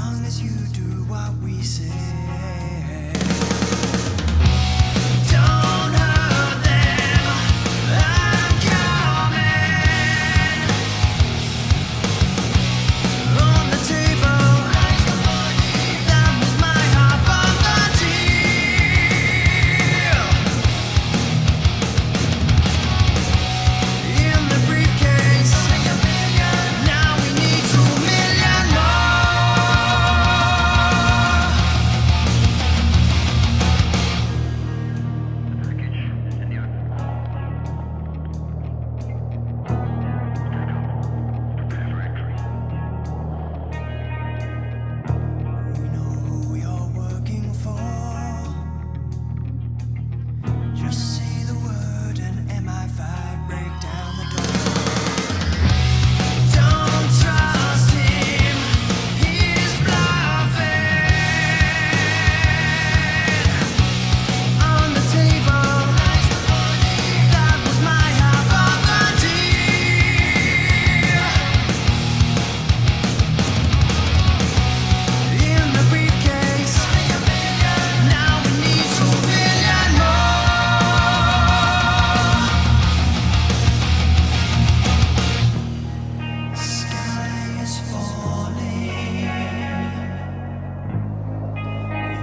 long as you do what we say. Don't hurt them, I'm coming. On the table, that was my half of the deal. In the briefcase, now we need 2 million We know who you're working for. Just say the word and MI5 break down the door. Don't trust him, he's bluffing. On the table, that was my half of the deal. In the briefcase, now we need 2 million more. Sky is falling.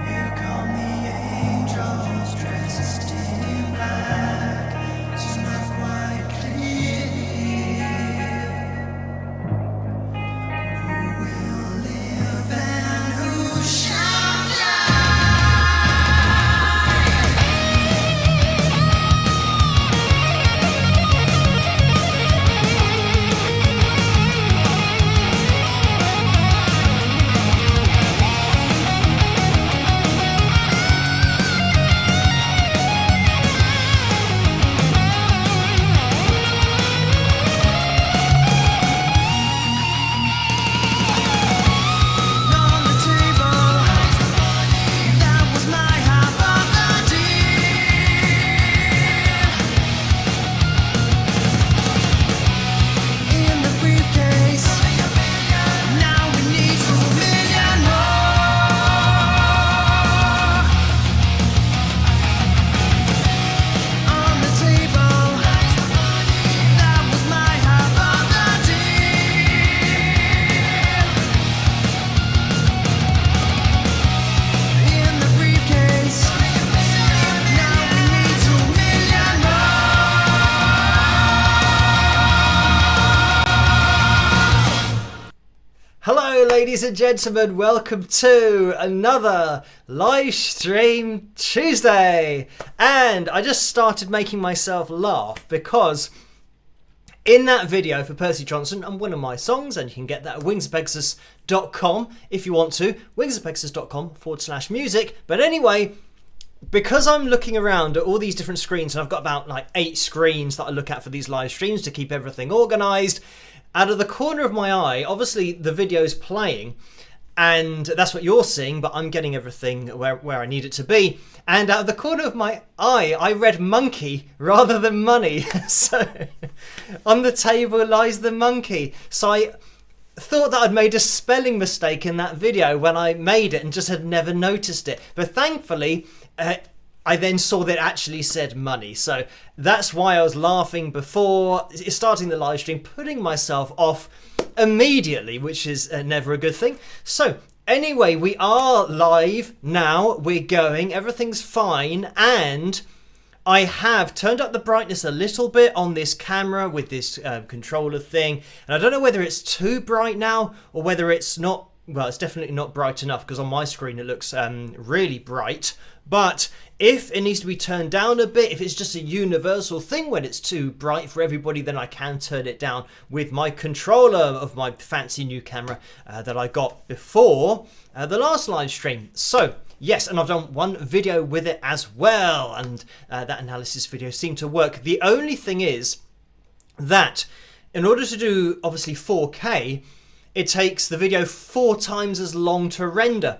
Here come the angels dressed in black. It's not quite clear who will live and who shall on the table, that was my half of the deal. In the briefcase, now we need 2 million more. On the table, that was my half of the deal. In the briefcase, now we need 2 million more. Hello, ladies and gentlemen. Welcome to another live stream Tuesday. And I just started making myself laugh because in that video for Percy Johnson and one of my songs, and you can get that at wingsofpegasus.com if you want to, wingsofpegasus.com/music. But anyway, because I'm looking around at all these different screens, and I've got about like 8 screens that I look at for these live streams to keep everything organized. Out of the corner of my eye, obviously the video's playing, and that's what you're seeing, but I'm getting everything where I need it to be. And out of the corner of my eye, I read monkey rather than money. So on the table lies the monkey. So I thought that I'd made a spelling mistake in that video when I made it and just had never noticed it. But thankfully, I then saw that it actually said money. So that's why I was laughing before starting the live stream, putting myself off immediately, which is never a good thing. So anyway, we are live now. We're going. Everything's fine. And I have turned up the brightness a little bit on this camera with this controller thing. And I don't know whether it's too bright now or whether it's not. Well, it's definitely not bright enough because on my screen it looks really bright. But if it needs to be turned down a bit, if it's just a universal thing when it's too bright for everybody, then I can turn it down with my controller of my fancy new camera that I got before the last live stream. So yes, and I've done one video with it as well, and that analysis video seemed to work. The only thing is that in order to do obviously 4K, it takes the video 4 times as long to render.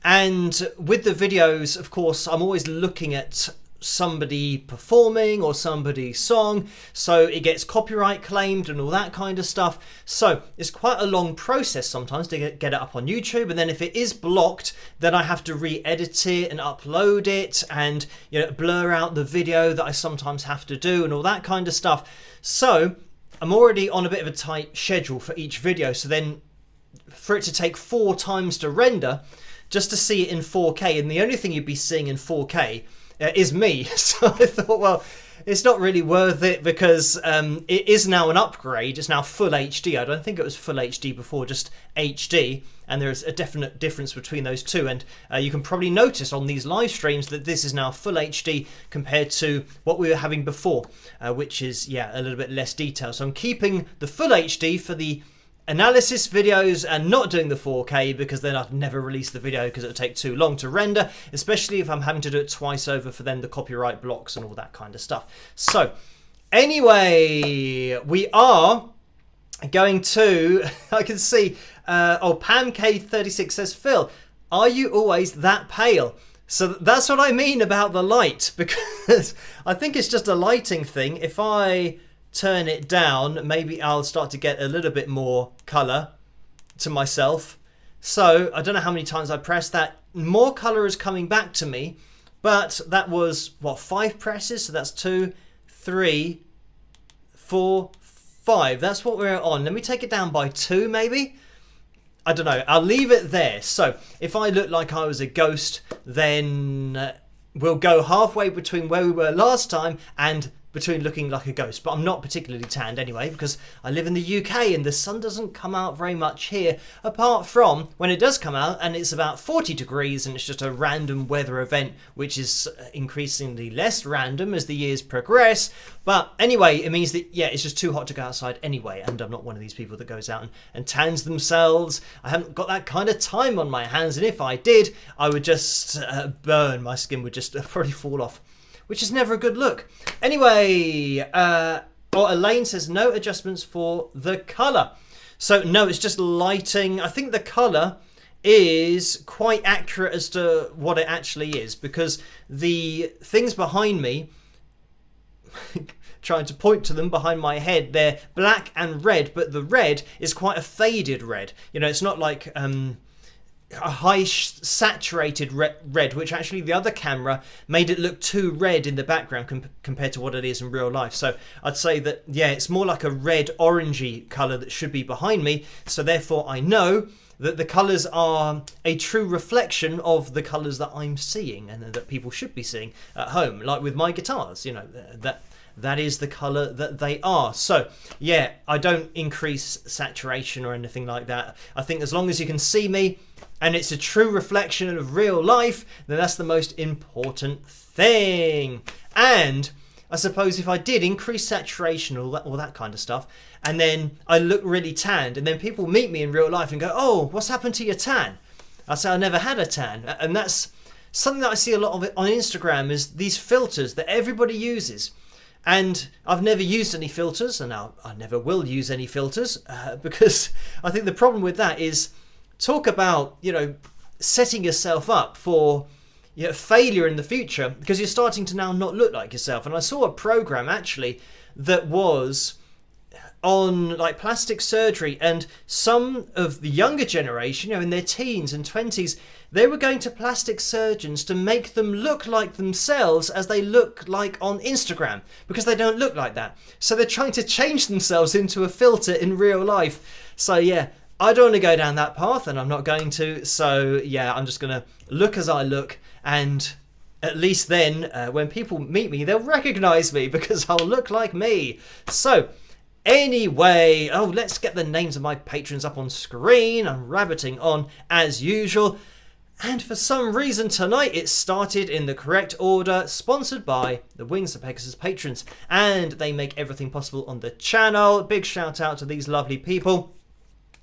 And with the videos, of course, I'm always looking at somebody performing or somebody's song, so it gets copyright claimed and all that kind of stuff. So it's quite a long process sometimes to get it up on YouTube, and then if it is blocked, then I have to re-edit it and upload it, and blur out the video that I sometimes have to do and all that kind of stuff. So I'm already on a bit of a tight schedule for each video, so then for it to take 4 times to render just to see it in 4K, and the only thing you'd be seeing in 4K is me. So I thought, well, it's not really worth it, because it is now an upgrade. It's now full HD. I don't think it was full HD before, just HD, and there's a definite difference between those two. And you can probably notice on these live streams that this is now full HD compared to what we were having before, which is, a little bit less detail. So I'm keeping the full HD for the analysis videos and not doing the 4K, because then I'd never release the video because it would take too long to render, especially if I'm having to do it twice over for then the copyright blocks and all that kind of stuff. So anyway, we are going to, I can see, Pam K36 says, Phil, are you always that pale? So that's what I mean about the light, because I think it's just a lighting thing. If I turn it down, maybe I'll start to get a little bit more colour to myself. So I don't know how many times I pressed that. More colour is coming back to me, but that was, 5 presses? So that's 2, 3, 4, 5. That's what we're on. Let me take it down by 2 maybe. I don't know. I'll leave it there. So if I look like I was a ghost, then we'll go halfway between where we were last time and between looking like a ghost. But I'm not particularly tanned anyway, because I live in the UK and the sun doesn't come out very much here, apart from when it does come out and it's about 40 degrees and it's just a random weather event, which is increasingly less random as the years progress. But anyway, it means that, it's just too hot to go outside anyway, and I'm not one of these people that goes out and tans themselves. I haven't got that kind of time on my hands, and if I did, I would just burn. My skin would just probably fall off, which is never a good look. Anyway, Elaine says no adjustments for the colour. So no, it's just lighting. I think the colour is quite accurate as to what it actually is, because the things behind me, trying to point to them behind my head, they're black and red, but the red is quite a faded red. It's not like a high saturated red, which actually the other camera made it look too red in the background compared to what it is in real life. So I'd say that, it's more like a red orangey colour that should be behind me. So therefore I know that the colours are a true reflection of the colours that I'm seeing and that people should be seeing at home. Like with my guitars, that is the colour that they are. So I don't increase saturation or anything like that. I think as long as you can see me and it's a true reflection of real life, then that's the most important thing. And I suppose if I did increase saturation, all that kind of stuff, and then I look really tanned, and then people meet me in real life and go, oh, what's happened to your tan? I say I never had a tan. And that's something that I see a lot of it on Instagram, is these filters that everybody uses. And I've never used any filters, and I never will use any filters, because I think the problem with that is, talk about, setting yourself up for failure in the future, because you're starting to now not look like yourself. And I saw a program actually that was on like plastic surgery, and some of the younger generation, in their teens and 20s, they were going to plastic surgeons to make them look like themselves as they look like on Instagram, because they don't look like that. So they're trying to change themselves into a filter in real life. So I don't want to go down that path, and I'm not going to. So I'm just going to look as I look, and at least then when people meet me, they'll recognize me because I'll look like me. So anyway, let's get the names of my patrons up on screen. I'm rabbiting on as usual. And for some reason tonight it started in the correct order, sponsored by the Wings of Pegasus patrons. And they make everything possible on the channel. Big shout out to these lovely people.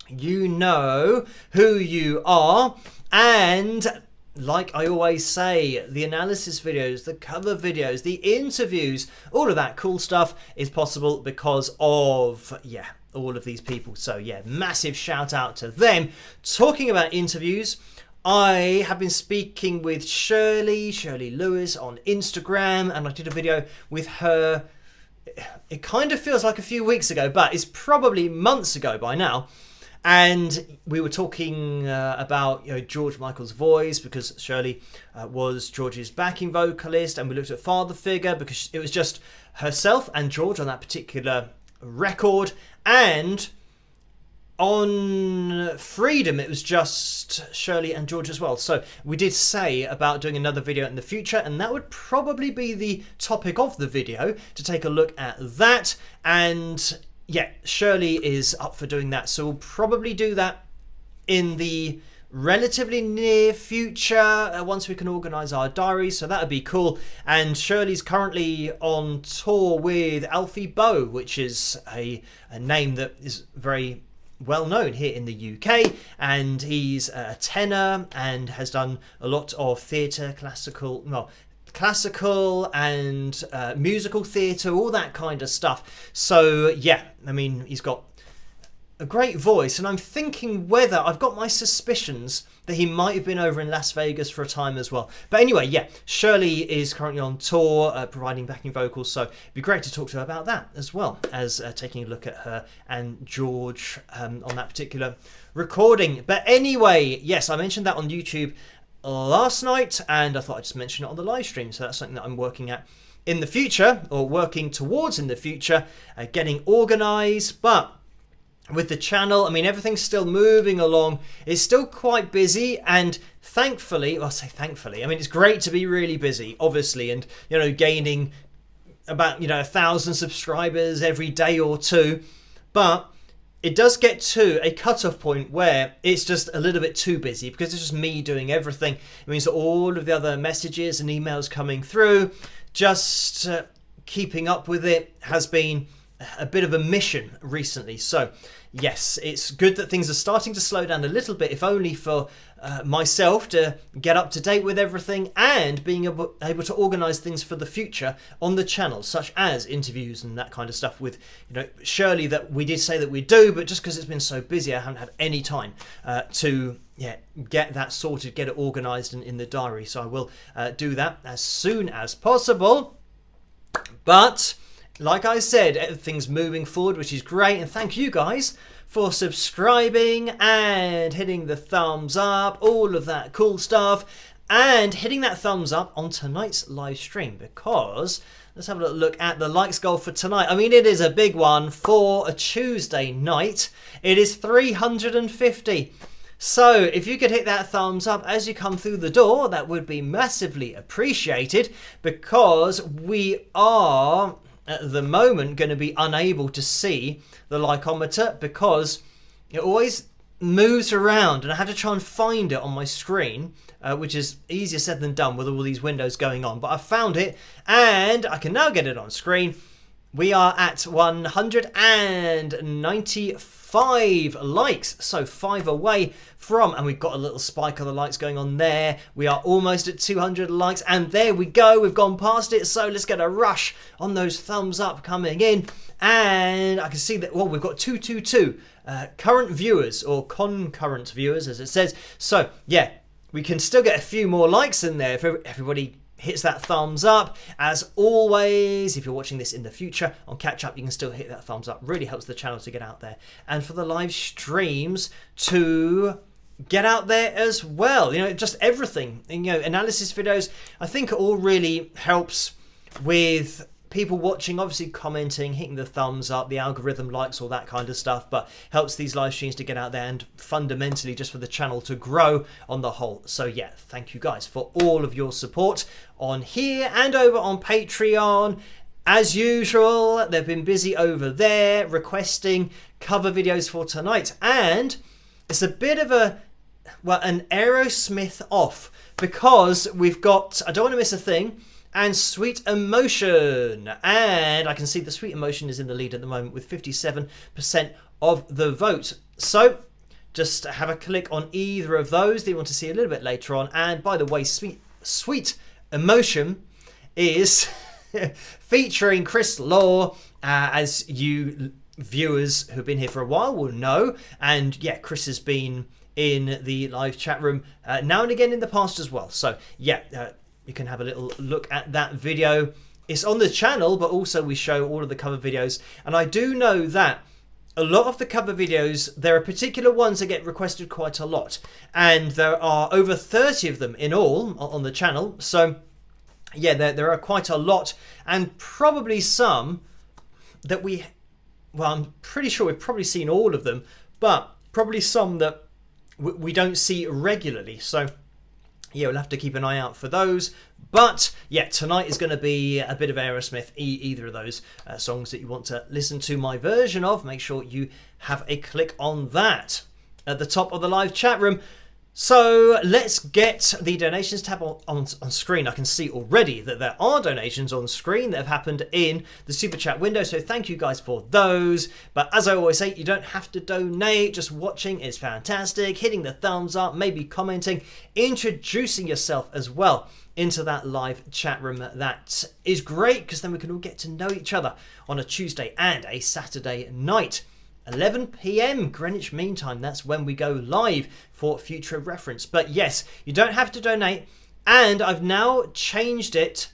You know who you are. And like I always say, the analysis videos, the cover videos, the interviews, all of that cool stuff is possible because of, all of these people. So massive shout out to them. Talking about interviews, I have been speaking with Shirley Lewis on Instagram, and I did a video with her. It kind of feels like a few weeks ago, but it's probably months ago by now. And we were talking about George Michael's voice, because Shirley was George's backing vocalist, and we looked at father figure because it was just herself and George on that particular record, and on Freedom it was just Shirley and George as well. So we did say about doing another video in the future, and that would probably be the topic of the video, to take a look at that. And yeah, Shirley is up for doing that, so we'll probably do that in the relatively near future once we can organise our diaries, so that would be cool. And Shirley's currently on tour with Alfie Boe, which is a name that is very well known here in the UK, and he's a tenor and has done a lot of theatre, classical and musical theatre, all that kind of stuff. So yeah, I mean, he's got a great voice, and I'm thinking whether I've got my suspicions that he might have been over in Las Vegas for a time as well. But anyway, yeah, Shirley is currently on tour providing backing vocals, so it'd be great to talk to her about that, as well as taking a look at her and George on that particular recording. But anyway, yes, I mentioned that on YouTube last night, and I thought I'd just mention it on the live stream. So that's something that I'm working at in the future, or working towards in the future, getting organised. But with the channel, I mean, everything's still moving along. It's still quite busy, and thankfully, well, I say thankfully, I mean, it's great to be really busy, obviously, and gaining about 1,000 subscribers every day or two. But it does get to a cut-off point where it's just a little bit too busy, because it's just me doing everything. It means that all of the other messages and emails coming through, just keeping up with it has been a bit of a mission recently. So yes, it's good that things are starting to slow down a little bit, if only for myself to get up to date with everything, and being able to organise things for the future on the channel, such as interviews and that kind of stuff with Shirley, that we did say that we'd do, but just because it's been so busy, I haven't had any time to get that sorted, get it organised in the diary. So I will do that as soon as possible. But like I said, everything's moving forward, which is great, and thank you guys for subscribing and hitting the thumbs up, all of that cool stuff, and hitting that thumbs up on tonight's live stream, because let's have a little look at the likes goal for tonight. I mean, it is a big one for a Tuesday night. It is 350. So if you could hit that thumbs up as you come through the door, that would be massively appreciated, because we are at the moment going to be unable to see the likeometer, because it always moves around and I have to try and find it on my screen, which is easier said than done with all these windows going on. But I found it, and I can now get it on screen. We are at 195 likes, so 5 away from, and we've got a little spike of the likes going on there. We are almost at 200 likes, and there we go, we've gone past it. So let's get a rush on those thumbs up coming in, and I can see that, well, we've got 222 current viewers, or concurrent viewers as it says. So yeah, we can still get a few more likes in there if everybody hits that thumbs up. As always, if you're watching this in the future on catch up, you can still hit that thumbs up. Really helps the channel to get out there, and for the live streams to get out there as well. Just everything. And, analysis videos, I think it all really helps with people watching, obviously commenting, hitting the thumbs up, the algorithm likes all that kind of stuff, but helps these live streams to get out there, and fundamentally just for the channel to grow on the whole. So yeah, thank you guys for all of your support on here and over on Patreon. As usual, they've been busy over there requesting cover videos for tonight, and it's a bit of an Aerosmith off, because we've got I Don't Want to Miss a Thing and Sweet Emotion, and I can see the Sweet Emotion is in the lead at the moment with 57% of the vote. So just have a click on either of those that you want to see a little bit later on. And by the way, Sweet Emotion is featuring Chris Law, as you viewers who've been here for a while will know. And yeah, Chris has been in the live chat room now and again in the past as well. So yeah, you can have a little look at that video. It's on the channel, but also we show all of the cover videos. And I do know that a lot of the cover videos, there are particular ones that get requested quite a lot. And there are over 30 of them in all on the channel. So yeah, there are quite a lot, and probably some that well, I'm pretty sure we've probably seen all of them, but probably some that we don't see regularly. So yeah, we'll have to keep an eye out for those. But yeah, tonight is going to be a bit of Aerosmith, either of those songs that you want to listen to my version of. Make sure you have a click on that at the top of the live chat room. So let's get the donations tab on screen. I can see already that there are donations on screen that have happened in the super chat window, so thank you guys for those. But as I always say, you don't have to donate. Just watching is fantastic. Hitting the thumbs up, maybe commenting, introducing yourself as well into that live chat room. That is great, because then we can all get to know each other on a Tuesday and a Saturday night. 11 p.m. Greenwich Mean Time, that's when we go live for future reference. But yes, you don't have to donate, and I've now changed it,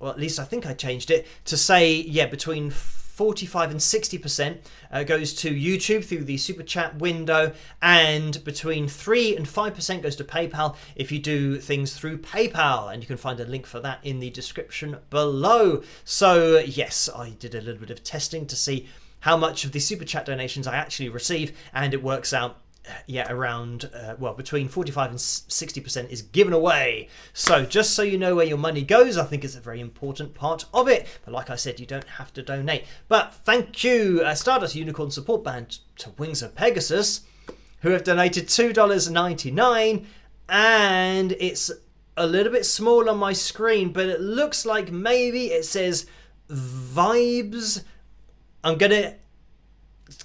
well, at least I think I changed it, to say, yeah, between 45 and 60% goes to YouTube through the super chat window, and between 3 and 5% goes to PayPal if you do things through PayPal, and you can find a link for that in the description below. So yes, I did a little bit of testing to see how much of the super chat donations I actually receive, and it works out around well, between 45 and 60% is given away. So just so you know where your money goes, I think it's a very important part of it. But like I said, you don't have to donate. But thank you, Stardust Unicorn Support Band, to Wings of Pegasus, who have donated $2.99, and it's a little bit small on my screen, but it looks like maybe it says Vibes. I'm going to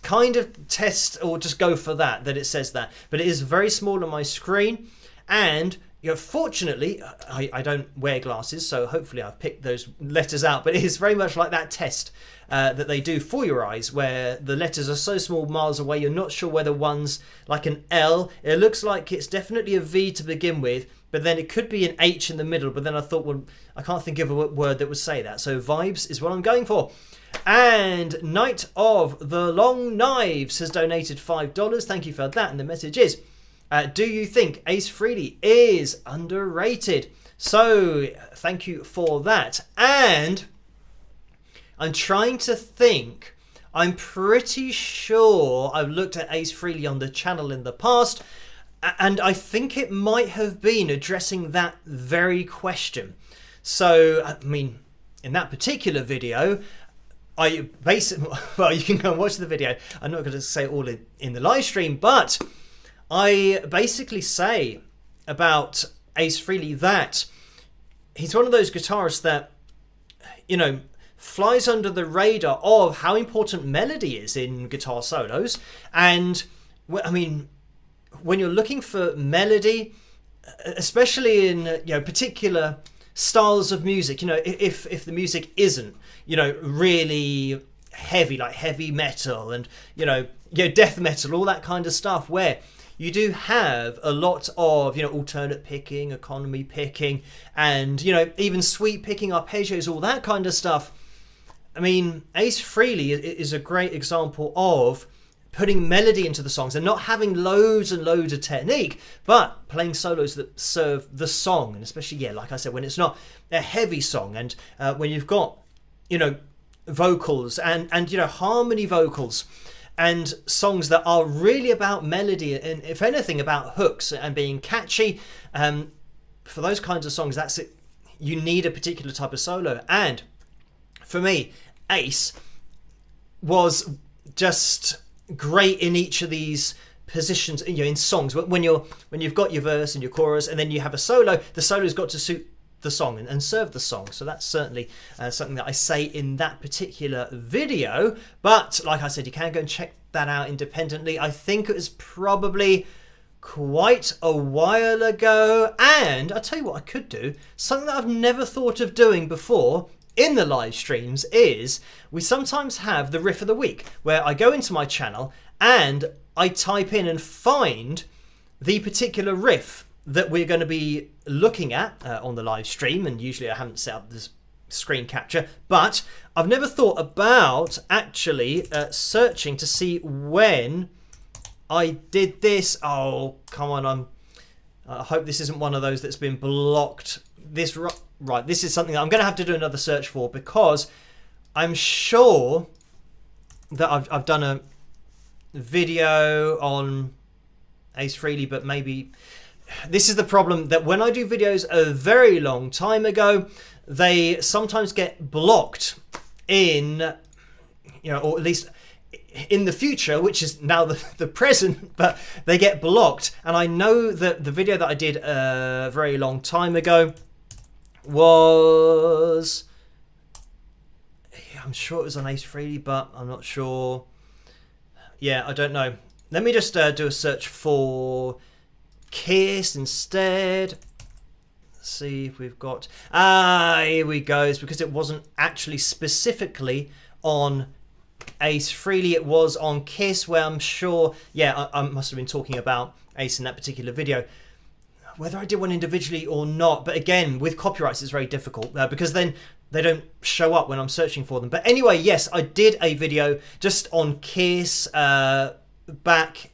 kind of test, or just go for that it says that. But it is very small on my screen. And fortunately, I don't wear glasses, so hopefully I've picked those letters out. But it is very much like that test that they do for your eyes, where the letters are so small miles away, you're not sure whether one's like an L. It looks like it's definitely a V to begin with, but then it could be an H in the middle. But then I thought, well, I can't think of a word that would say that. So Vibes is what I'm going for. And Knight of the Long Knives has donated $5. Thank you for that. And the message is, do you think Ace Frehley is underrated? So thank you for that. And I'm trying to think. I'm pretty sure I've looked at Ace Frehley on the channel in the past, and I think it might have been addressing that very question. So, I mean, in that particular video, I basically, well, you can go and watch the video. I'm not going to say it all in the live stream, but I basically say about Ace Frehley that he's one of those guitarists that, flies under the radar of how important melody is in guitar solos. And I mean, when you're looking for melody, especially in particular styles of music, if the music isn't really heavy, like heavy metal and death metal, all that kind of stuff, where you do have a lot of alternate picking, economy picking, and even sweep picking, arpeggios, all that kind of stuff. I mean, Ace Frehley is a great example of putting melody into the songs and not having loads and loads of technique, but playing solos that serve the song. And especially, like I said, when it's not a heavy song, and when you've got vocals and harmony vocals, and songs that are really about melody and, if anything, about hooks and being catchy. For those kinds of songs, that's it. You need a particular type of solo. And for me, Ace was just great in each of these positions, in songs. When you've got your verse and your chorus, and then you have a solo, the solo's got to suit the song and serve the song. So that's certainly something that I say in that particular video. But like I said, you can go and check that out independently. I think it was probably quite a while ago. And I'll tell you what I could do, something that I've never thought of doing before in the live streams, is we sometimes have the riff of the week, where I go into my channel and I type in and find the particular riff that we're going to be looking at on the live stream, and usually I haven't set up this screen capture, but I've never thought about actually searching to see when I did this. Oh, come on, I hope this isn't one of those that's been blocked. This right, this is something that I'm going to have to do another search for, because I'm sure that I've done a video on Ace Frehley, but maybe this is the problem, that when I do videos a very long time ago, they sometimes get blocked in, or at least in the future, which is now the present, but they get blocked. And I know that the video that I did a very long time ago was, I'm sure it was on Ace Frehley, but I'm not sure. Yeah, I don't know. Let me just do a search for Kiss instead. See if we've got, here we go. It's because it wasn't actually specifically on Ace Frehley, it was on Kiss, where I'm sure, yeah, I must have been talking about Ace in that particular video, whether I did one individually or not. But again, with copyrights it's very difficult, because then they don't show up when I'm searching for them. But anyway, yes, I did a video just on Kiss back,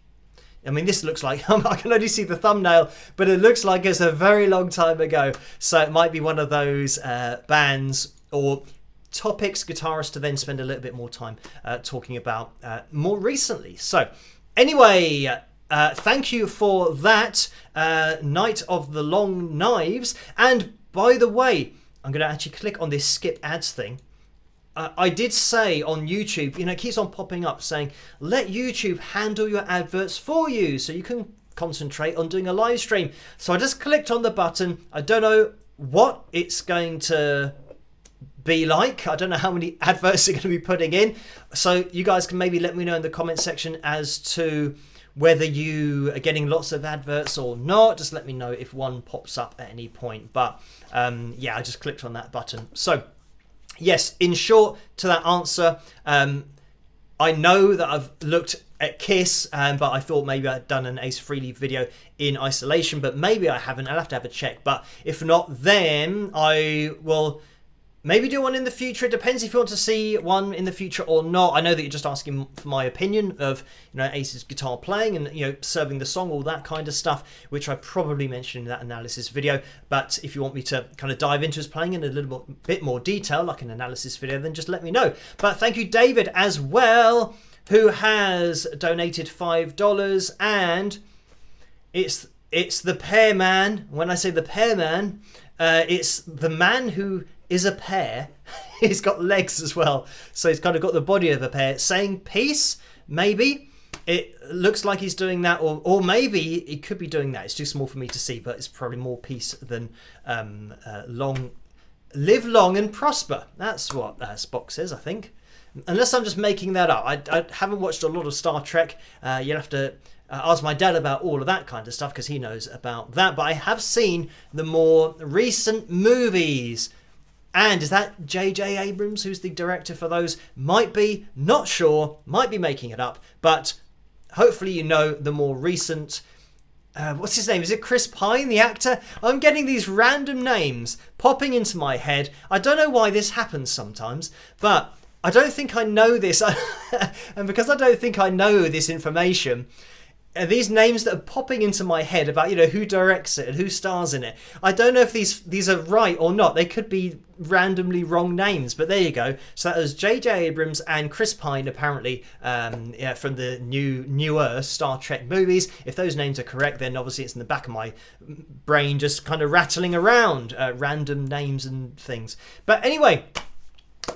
I mean, this looks like, I can only see the thumbnail, but it looks like it's a very long time ago. So it might be one of those bands or topics, guitarists, to then spend a little bit more time talking about more recently. So anyway, thank you for that, Night of the Long Knives. And by the way, I'm going to actually click on this skip ads thing. I did say on YouTube, it keeps on popping up saying, let YouTube handle your adverts for you so you can concentrate on doing a live stream. So I just clicked on the button. I don't know what it's going to be like. I don't know how many adverts they're going to be putting in. So you guys can maybe let me know in the comment section as to whether you are getting lots of adverts or not. Just let me know if one pops up at any point. But yeah, I just clicked on that button. So yes, in short to that answer, I know that I've looked at Kiss, but I thought maybe I'd done an Ace Frehley video in isolation, but maybe I haven't. I'll have to have a check. But if not, then I will maybe do one in the future. It depends if you want to see one in the future or not. I know that you're just asking for my opinion of, Ace's guitar playing and, serving the song, all that kind of stuff, which I probably mentioned in that analysis video. But if you want me to kind of dive into his playing in a little bit more detail, like an analysis video, then just let me know. But thank you, David, as well, who has donated $5. And it's the pear man. When I say the pear man, it's the man who is a pear. He's got legs as well, so he's kind of got the body of a pear, saying peace. Maybe it looks like he's doing that, or maybe he could be doing that. It's too small for me to see, but it's probably more peace than live long and prosper. That's what Spock says, I think, unless I'm just making that up. I haven't watched a lot of Star Trek. You'll have to ask my dad about all of that kind of stuff, because he knows about that. But I have seen the more recent movies. And is that J.J. Abrams who's the director for those? Might be, not sure, might be making it up, but hopefully you know the more recent, what's his name? Is it Chris Pine, the actor? I'm getting these random names popping into my head. I don't know why this happens sometimes, but I don't think I know this. And because I don't think I know this information, these names that are popping into my head about, who directs it and who stars in it, I don't know if these are right or not. They could be randomly wrong names, but there you go. So that was J.J. Abrams and Chris Pine, apparently, from the newer Star Trek movies. If those names are correct, then obviously it's in the back of my brain just kind of rattling around random names and things. But anyway,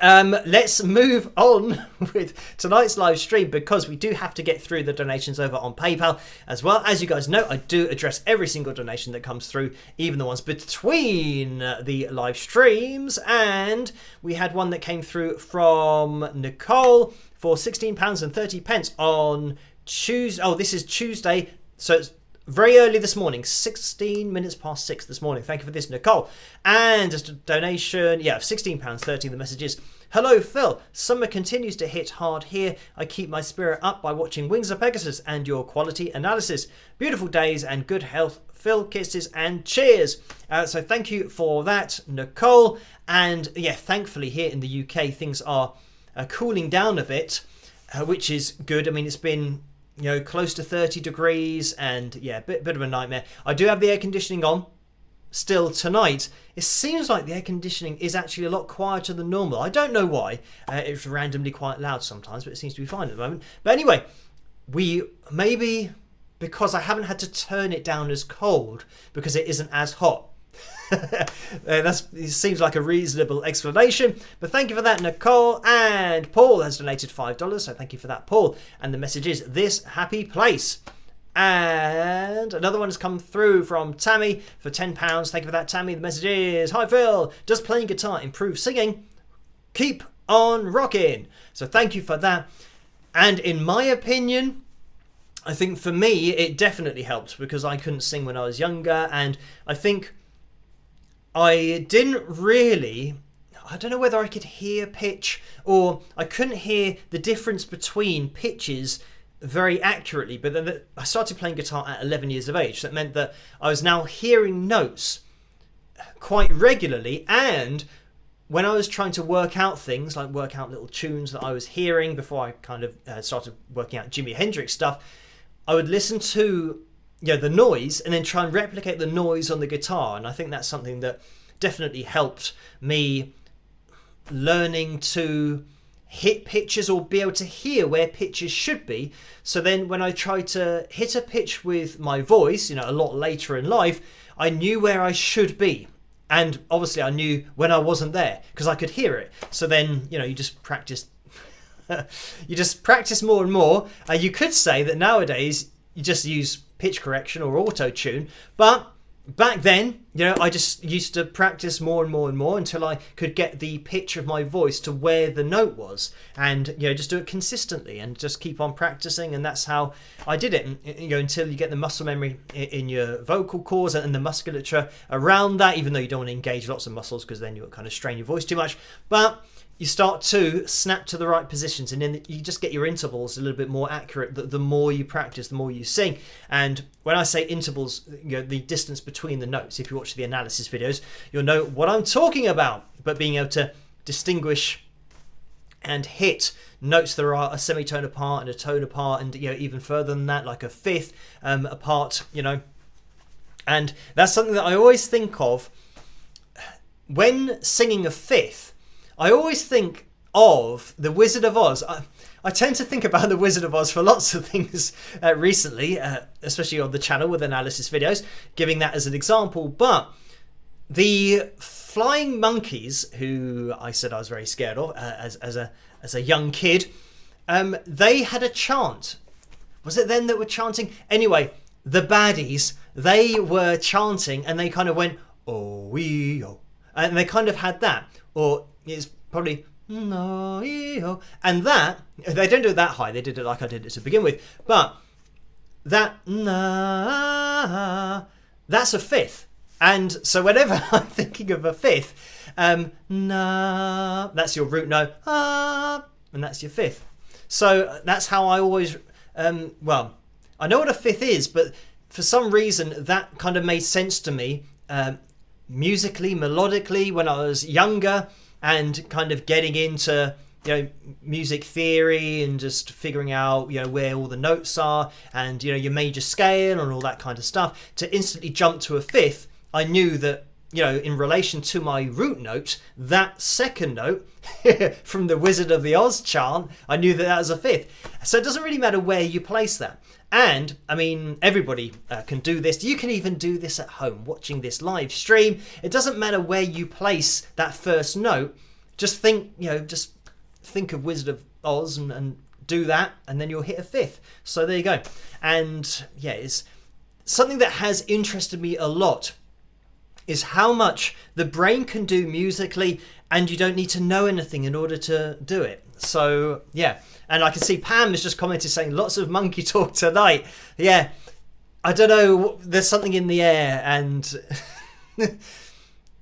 let's move on with tonight's live stream, because we do have to get through the donations over on PayPal as well. As you guys know, I do address every single donation that comes through, even the ones between the live streams. And we had one that came through from Nicole for £16.30 on Tuesday. Oh, this is Tuesday, so it's very early this morning, 16 minutes past 6 this morning. Thank you for this, Nicole. And just a donation, yeah, of £16.30. The message is, hello, Phil. Summer continues to hit hard here. I keep my spirit up by watching Wings of Pegasus and your quality analysis. Beautiful days and good health. Phil, kisses and cheers. So thank you for that, Nicole. And yeah, thankfully here in the UK, things are cooling down a bit, which is good. I mean, it's been, close to 30 degrees and yeah, bit of a nightmare. I do have the air conditioning on still tonight. It seems like the air conditioning is actually a lot quieter than normal. I don't know why. It's randomly quite loud sometimes, but it seems to be fine at the moment. But anyway, maybe because I haven't had to turn it down as cold because it isn't as hot. It seems like a reasonable explanation, but thank you for that, Nicole. And Paul has donated $5, so thank you for that, Paul. And the message is this happy place. And another one has come through from Tammy for £10. Thank you for that, Tammy. The message is, hi Phil, does playing guitar improve singing? Keep on rocking. So thank you for that. And in my opinion, I think for me it definitely helped because I couldn't sing when I was younger, and I think I didn't really, I don't know whether I could hear pitch or I couldn't hear the difference between pitches very accurately. But then I started playing guitar at 11 years of age. So it meant that I was now hearing notes quite regularly. And when I was trying to work out things, like work out little tunes that I was hearing before I kind of started working out Jimi Hendrix stuff, I would listen to the noise and then try and replicate the noise on the guitar. And I think that's something that definitely helped me learning to hit pitches or be able to hear where pitches should be. So then when I tried to hit a pitch with my voice, a lot later in life, I knew where I should be. And obviously I knew when I wasn't there because I could hear it. So then, you just practice. You just practice more and more. You could say that nowadays you just use pitch correction or auto tune, but back then I just used to practice more and more and more until I could get the pitch of my voice to where the note was, and just do it consistently and just keep on practicing. And that's how I did it, until you get the muscle memory in your vocal cords and the musculature around that, even though you don't want to engage lots of muscles because then you'll kind of strain your voice too much. But you start to snap to the right positions, and then you just get your intervals a little bit more accurate. The more you practice, the more you sing. And when I say intervals, the distance between the notes, if you watch the analysis videos, you'll know what I'm talking about. But being able to distinguish and hit notes that are a semitone apart and a tone apart, and even further than that, like a fifth apart, and that's something that I always think of when singing a fifth. I always think of The Wizard of Oz. I tend to think about The Wizard of Oz for lots of things recently, especially on the channel with analysis videos, giving that as an example. But the flying monkeys, who I said I was very scared of as a young kid, they had a chant. Was it them that were chanting? Anyway, the baddies, they were chanting, and they kind of went, oh, wee, oh. And they kind of had that. Or it's probably no, and that they don't do it that high. They did it like I did it to begin with, but that that's a fifth. And so whenever I'm thinking of a fifth, that's your root note, and that's your fifth. So that's how I always I know what a fifth is, but for some reason that kind of made sense to me. Musically, melodically, when I was younger, and kind of getting into music theory and just figuring out where all the notes are, and your major scale and all that kind of stuff, to instantly jump to a fifth, I knew that in relation to my root note, that second note from the Wizard of the Oz chant, I knew that was a fifth. So it doesn't really matter where you place that. And I mean, everybody can do this. You can even do this at home, watching this live stream. It doesn't matter where you place that first note. Just think, just think of Wizard of Oz and do that, and then you'll hit a fifth. So there you go. And yeah, it's something that has interested me a lot, is how much the brain can do musically, and you don't need to know anything in order to do it. So yeah, and I can see Pam has just commented saying lots of monkey talk tonight. Yeah, I don't know. There's something in the air, and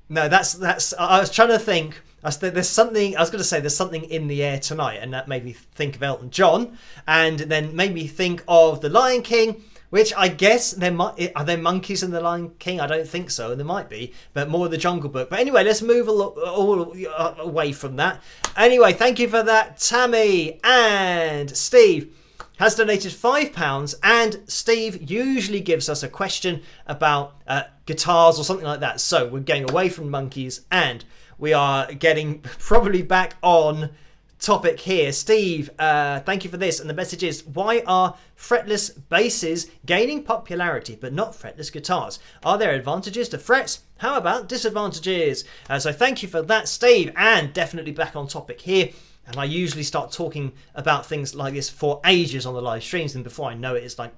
no, that's. I was trying to think. There's something. I was going to say there's something in the air tonight, and that made me think of Elton John, and then made me think of The Lion King. Which I guess there might are there monkeys in The Lion King? I don't think so. There might be, but more the Jungle Book. But anyway, let's move all away from that. Anyway, thank you for that, Tammy. And Steve has donated £5. And Steve usually gives us a question about guitars or something like that. So we're going away from monkeys, and we are getting probably back on topic here. Steve, thank you for this. And the message is, why are fretless basses gaining popularity but not fretless guitars? Are there advantages to frets? How about disadvantages? So thank you for that, Steve, and definitely back on topic here. And I usually start talking about things like this for ages on the live streams, and before I know it, it's like,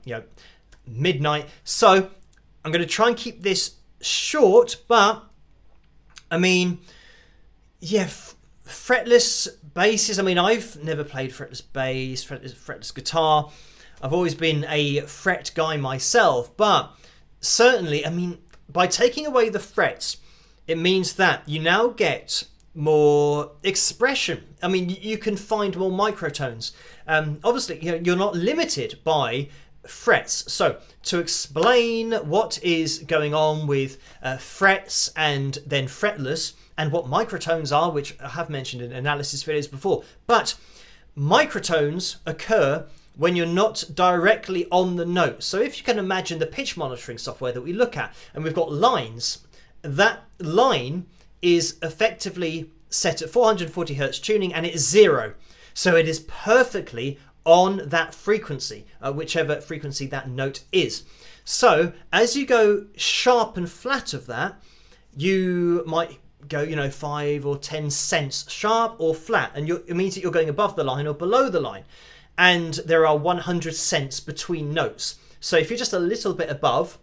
midnight. So I'm going to try and keep this short, but I mean, yeah, fretless basses. I mean, I've never played fretless bass, fretless guitar. I've always been a fret guy myself, but certainly, I mean, by taking away the frets, it means that you now get more expression. I mean, you can find more microtones. Obviously, you're not limited by frets. So to explain what is going on with frets and then fretless, and what microtones are, which I have mentioned in analysis videos before. But microtones occur when you're not directly on the note. So if you can imagine the pitch monitoring software that we look at, and we've got lines, that line is effectively set at 440 hertz tuning, and it's 0. So it is perfectly on that frequency, whichever frequency that note is. So as you go sharp and flat of that, you might go 5 or 10 cents sharp or flat, and it means that you're going above the line or below the line, and there are 100 cents between notes. So if you're just a little bit above,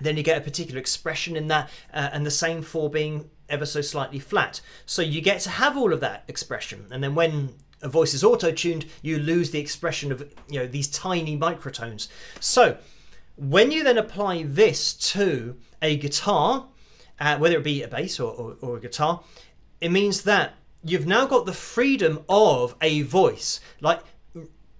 then you get a particular expression in that, and the same for being ever so slightly flat. So you get to have all of that expression, and then when a voice is auto-tuned, you lose the expression of these tiny microtones. So when you then apply this to a guitar, whether it be a bass or a guitar, it means that you've now got the freedom of a voice, like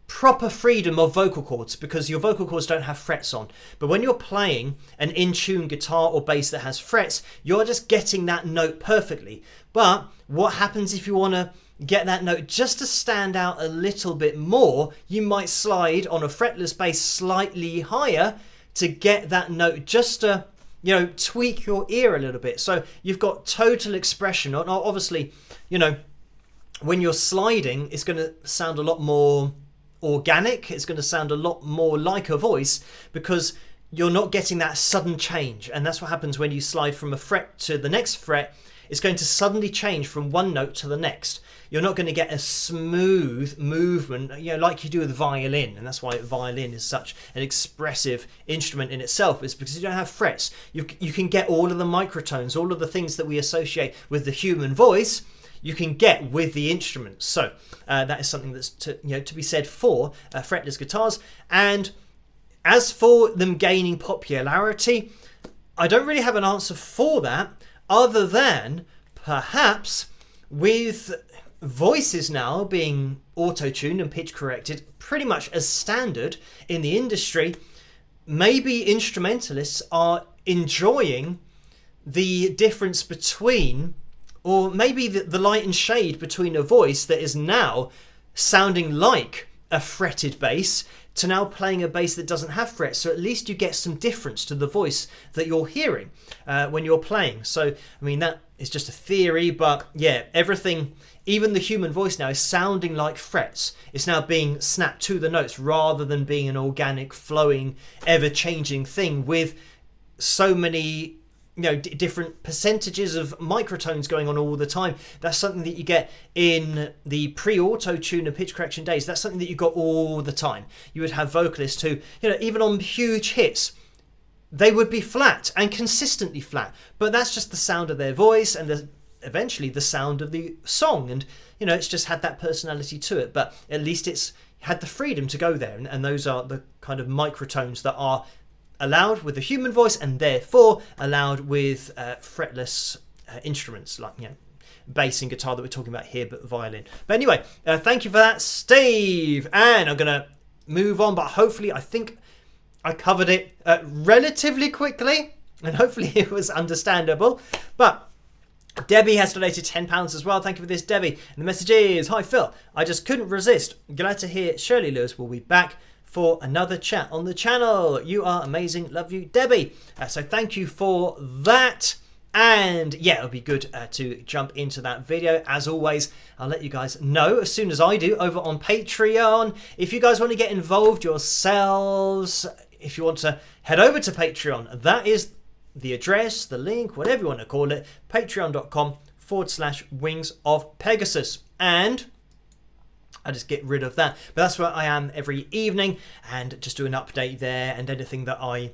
proper freedom of vocal cords, because your vocal cords don't have frets on. But when you're playing an in-tune guitar or bass that has frets, you're just getting that note perfectly. But what happens if you want to get that note just to stand out a little bit more? You might slide on a fretless bass slightly higher to get that note just to tweak your ear a little bit. So you've got total expression. Obviously, when you're sliding, it's going to sound a lot more organic. It's going to sound a lot more like a voice, because you're not getting that sudden change. And that's what happens when you slide from a fret to the next fret. It's going to suddenly change from one note to the next. You're not going to get a smooth movement, like you do with violin. And that's why violin is such an expressive instrument in itself, is because you don't have frets. You can get all of the microtones, all of the things that we associate with the human voice, you can get with the instrument. So that is something that's to be said for fretless guitars. And as for them gaining popularity, I don't really have an answer for that, other than perhaps with voices now being auto-tuned and pitch corrected pretty much as standard in the industry, maybe instrumentalists are enjoying the difference between, or maybe the light and shade between a voice that is now sounding like a fretted bass to now playing a bass that doesn't have frets. So at least you get some difference to the voice that you're hearing when you're playing. So, I mean, that is just a theory, but yeah, everything, even the human voice now is sounding like frets. It's now being snapped to the notes rather than being an organic, flowing, ever-changing thing with so many different percentages of microtones going on all the time. That's something that you get in the pre-auto tune and pitch correction days. That's something that you got all the time. You would have vocalists who, even on huge hits, they would be flat and consistently flat, but that's just the sound of their voice and eventually the sound of the song, and it's just had that personality to it. But at least it's had the freedom to go there, and those are the kind of microtones that are allowed with a human voice and therefore allowed with fretless instruments like, you know, bass and guitar that we're talking about here, but violin. But anyway, thank you for that, Steve. And I'm going to move on, but hopefully I think I covered it relatively quickly, and hopefully it was understandable. But Debbie has donated £10 as well. Thank you for this, Debbie. And the message is, hi Phil, I just couldn't resist. Glad to hear Shirley Lewis will be back for another chat on the channel. You are amazing. Love you, Debbie. So thank you for that. And yeah, it'll be good to jump into that video. As always, I'll let you guys know as soon as I do over on Patreon. If you guys want to get involved yourselves, if you want to head over to Patreon, that is the address, the link, whatever you want to call it, patreon.com/Wings of Pegasus. And I just get rid of that. But that's where I am every evening and just do an update there, and anything that I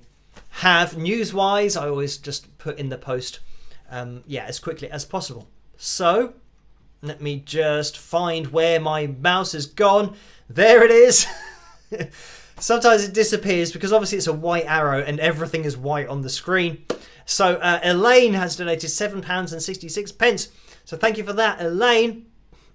have news-wise, I always just put in the post as quickly as possible. So let me just find where my mouse has gone. There it is. Sometimes it disappears because obviously it's a white arrow and everything is white on the screen. So Elaine has donated £7.66. So thank you for that, Elaine.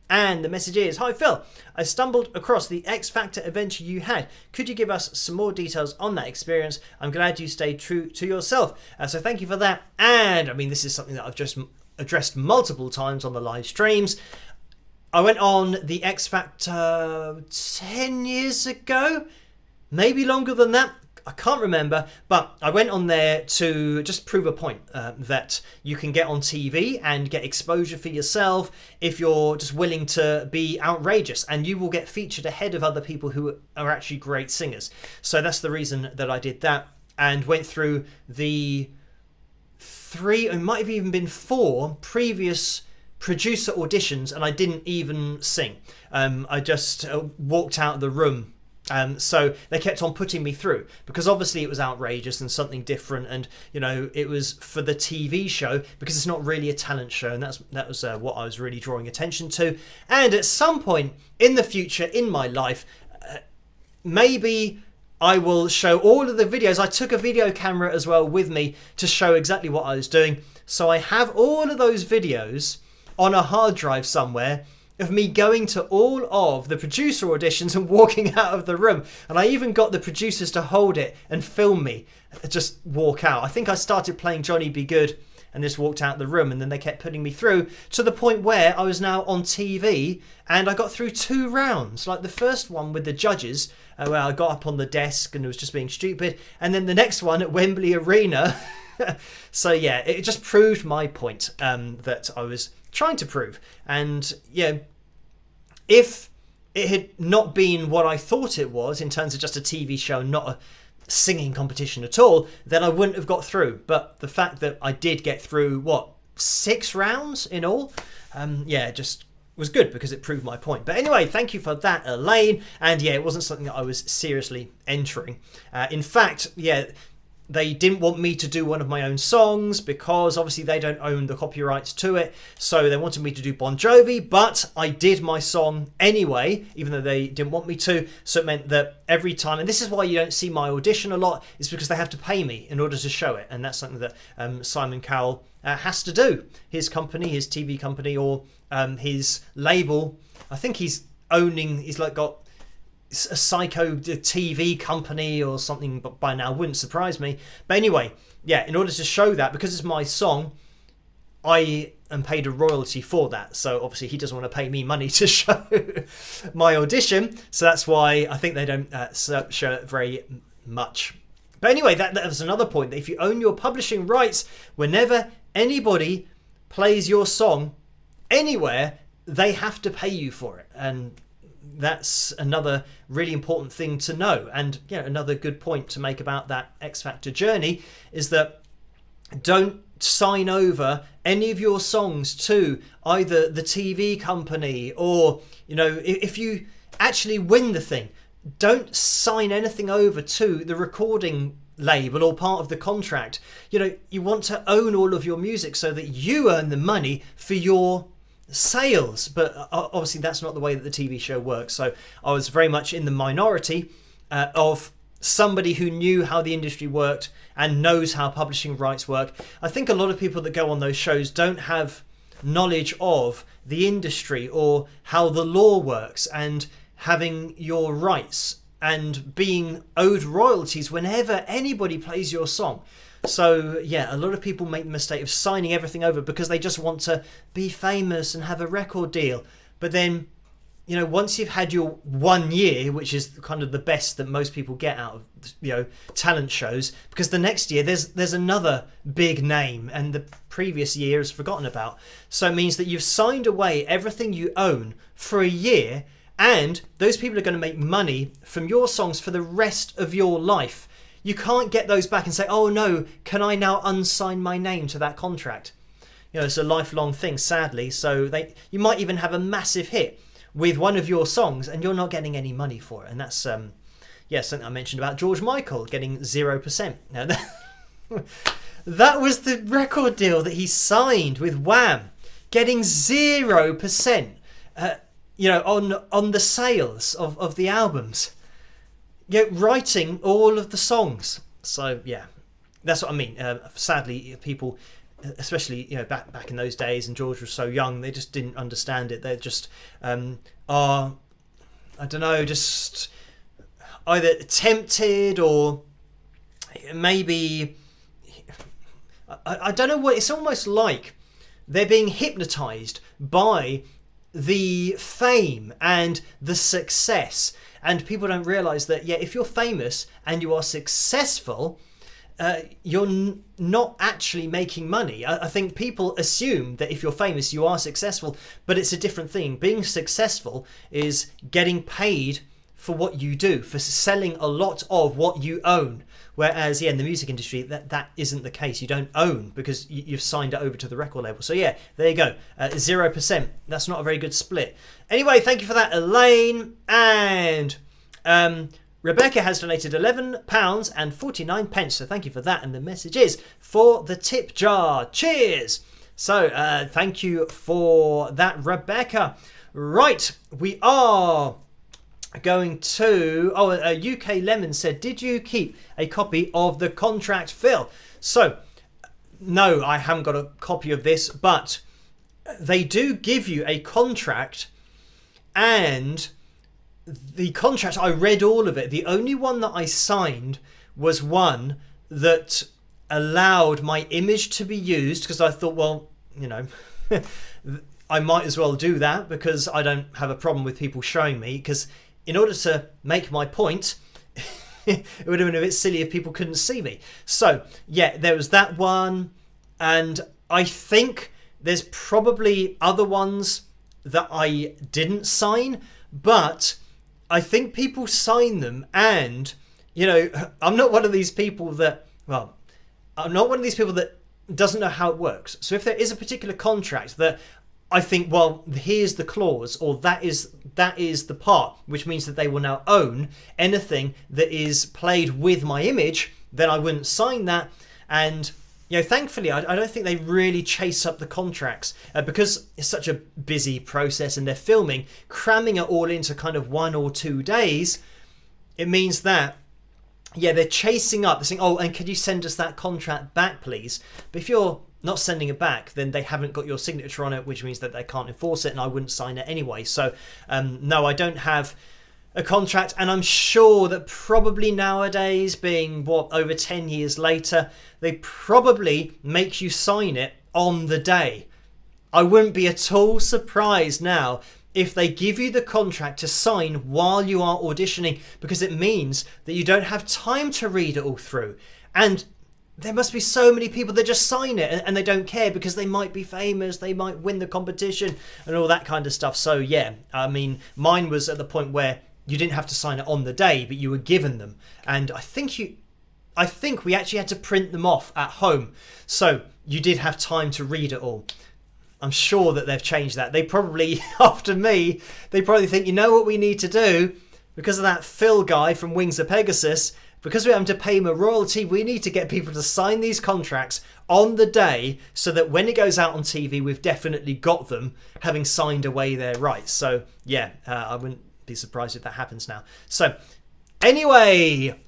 And the message is, hi Phil, I stumbled across the X Factor adventure you had. Could you give us some more details on that experience? I'm glad you stayed true to yourself. So thank you for that. And I mean, this is something that I've just addressed multiple times on the live streams. I went on the X Factor 10 years ago, maybe longer than that. I can't remember, but I went on there to just prove a point that you can get on TV and get exposure for yourself if you're just willing to be outrageous, and you will get featured ahead of other people who are actually great singers. So that's the reason that I did that, and went through the 3, it might have even been 4 previous producer auditions, and I didn't even sing. I just walked out of the room. So they kept on putting me through because obviously it was outrageous and something different, and you know, it was for the TV show because it's not really a talent show, and that was what I was really drawing attention to. And at some point in the future in my life, maybe I will show all of the videos. I took a video camera as well with me to show exactly what I was doing, so I have all of those videos on a hard drive somewhere of me going to all of the producer auditions and walking out of the room. And I even got the producers to hold it and film me just walk out. I think I started playing Johnny Be Good and just walked out the room, and then they kept putting me through to the point where I was now on TV, and I got through 2 rounds. Like the first one with the judges, where I got up on the desk and was just being stupid, and then the next one at Wembley Arena. So yeah, it just proved my point that I was trying to prove. And yeah, if it had not been what I thought it was in terms of just a TV show, not a singing competition at all, then I wouldn't have got through. But the fact that I did get through 6 rounds in all, just was good because it proved my point. But anyway, thank you for that, Elaine. And yeah, it wasn't something that I was seriously entering. In fact, yeah, they didn't want me to do one of my own songs because obviously they don't own the copyrights to it. So they wanted me to do Bon Jovi, but I did my song anyway, even though they didn't want me to. So it meant that every time, and this is why you don't see my audition a lot, is because they have to pay me in order to show it. And that's something that Simon Cowell has to do. His company, his TV company, or his label, I think he's got a psycho TV company or something, but by now wouldn't surprise me. But anyway, yeah, in order to show that, because it's my song, I am paid a royalty for that. So obviously he doesn't want to pay me money to show my audition, so that's why I think they don't show it very much. But anyway, that was another point, that if you own your publishing rights, whenever anybody plays your song anywhere, they have to pay you for it. And that's another really important thing to know. And another good point to make about that X Factor journey is that don't sign over any of your songs to either the TV company or, if you actually win the thing, don't sign anything over to the recording label or part of the contract. You want to own all of your music so that you earn the money for your sales, but obviously that's not the way that the TV show works. So I was very much in the minority of somebody who knew how the industry worked and knows how publishing rights work. I think a lot of people that go on those shows don't have knowledge of the industry or how the law works and having your rights and being owed royalties whenever anybody plays your song. So yeah, a lot of people make the mistake of signing everything over because they just want to be famous and have a record deal. But then, you know, once you've had your 1 year, which is kind of the best that most people get out of, you know, talent shows, because the next year there's another big name and the previous year is forgotten about. So it means that you've signed away everything you own for a year, and those people are going to make money from your songs for the rest of your life. You can't get those back and say, oh no, can I now unsign my name to that contract? You know, it's a lifelong thing, sadly. So you might even have a massive hit with one of your songs and you're not getting any money for it. And that's, something I mentioned about George Michael getting 0%. Now, that was the record deal that he signed with Wham, getting 0%, on the sales of the albums. Writing all of the songs. So yeah, that's what I mean. Sadly, people, especially back in those days, and George was so young, they just didn't understand it. They just are, I don't know, just either tempted or maybe I don't know what. It's almost like they're being hypnotized by the fame and the success. And people don't realise that, if you're famous and you are successful, you're not actually making money. I think people assume that if you're famous, you are successful, but it's a different thing. Being successful is getting paid for what you do, for selling a lot of what you own. Whereas, in the music industry, that isn't the case. You don't own because you've signed it over to the record label. So yeah, there you go. 0%. That's not a very good split. Anyway, thank you for that, Elaine. And Rebecca has donated £11.49. So thank you for that. And the message is for the tip jar. Cheers. So thank you for that, Rebecca. Right, we are going to UK Lemon said, did you keep a copy of the contract, Phil? So no, I haven't got a copy of this, but they do give you a contract, and the contract, I read all of it. The only one that I signed was one that allowed my image to be used, because I thought, well, I might as well do that because I don't have a problem with people showing me, because in order to make my point, it would have been a bit silly if people couldn't see me. So, yeah, there was that one. And I think there's probably other ones that I didn't sign. But I think people sign them. And, I'm not one of these people that doesn't know how it works. So if there is a particular contract that I think, well, here's the clause, or that is the part, which means that they will now own anything that is played with my image, then I wouldn't sign that. And thankfully, I don't think they really chase up the contracts because it's such a busy process and they're filming, cramming it all into kind of 1 or 2 days. It means that they're chasing up, they're saying, oh, and could you send us that contract back, please? But if you're not sending it back, then they haven't got your signature on it, which means that they can't enforce it, and I wouldn't sign it anyway. So no, I don't have a contract, and I'm sure that probably nowadays, being over 10 years later, they probably make you sign it on the day. I wouldn't be at all surprised now if they give you the contract to sign while you are auditioning, because it means that you don't have time to read it all through. And there must be so many people that just sign it and they don't care because they might be famous, they might win the competition and all that kind of stuff. So yeah, I mean, mine was at the point where you didn't have to sign it on the day, but you were given them. And I think we actually had to print them off at home. So you did have time to read it all. I'm sure that they've changed that. They probably, after me, they probably think, you know what we need to do? Because of that Phil guy from Wings of Pegasus, because we're having to pay him a royalty, we need to get people to sign these contracts on the day so that when it goes out on TV, we've definitely got them having signed away their rights. So yeah, I wouldn't be surprised if that happens now. So anyway,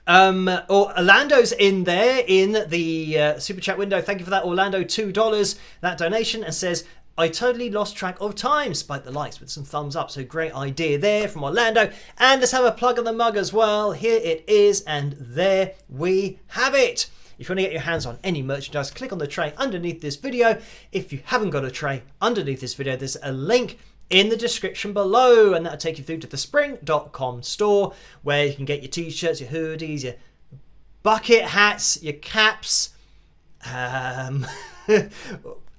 Or Orlando's in there in the super chat window. Thank you for that, Orlando. $2 that donation, and says, I totally lost track of time, spite the likes, with some thumbs up. So great idea there from Orlando. And let's have a plug of the mug as well. Here it is, and there we have it. If you want to get your hands on any merchandise, click on the tray underneath this video. If you haven't got a tray underneath this video, there's a link in the description below, and that'll take you through to the spring.com store, where you can get your t-shirts, your hoodies, your bucket hats, your caps,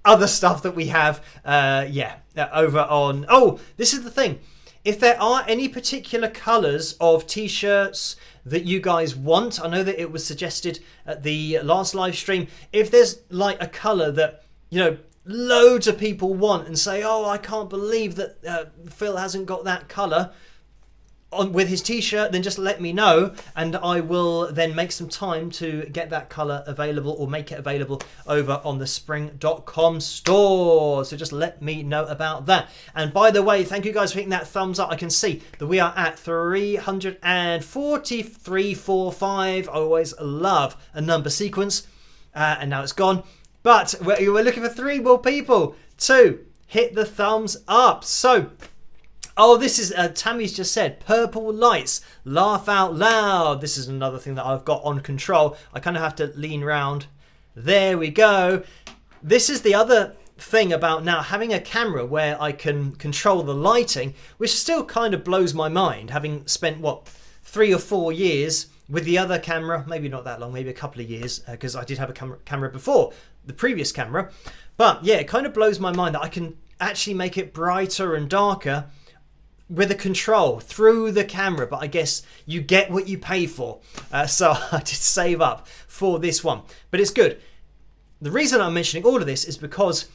other stuff that we have over on... Oh, this is the thing. If there are any particular colours of t-shirts that you guys want, I know that it was suggested at the last live stream, if there's like a colour that, you know, loads of people want and say, oh, I can't believe that Phil hasn't got that colour on with his t-shirt, then just let me know, and I will then make some time to get that colour available, or make it available over on the spring.com store. So just let me know about that. And by the way, thank you guys for hitting that thumbs up. I can see that we are at 343.45. I always love a number sequence, and now it's gone. But we're looking for 3 more people to hit the thumbs up. So, oh, this is, Tammy's just said, purple lights, laugh out loud. This is another thing that I've got on control. I kind of have to lean round. There we go. This is the other thing about now having a camera where I can control the lighting, which still kind of blows my mind, having spent, what, 3 or 4 years with the other camera. Maybe not that long, maybe a couple of years, because I did have a camera before the previous camera. But yeah, it kind of blows my mind that I can actually make it brighter and darker with a control through the camera. But I guess you get what you pay for. So I did save up for this one, but it's good. The reason I'm mentioning all of this is because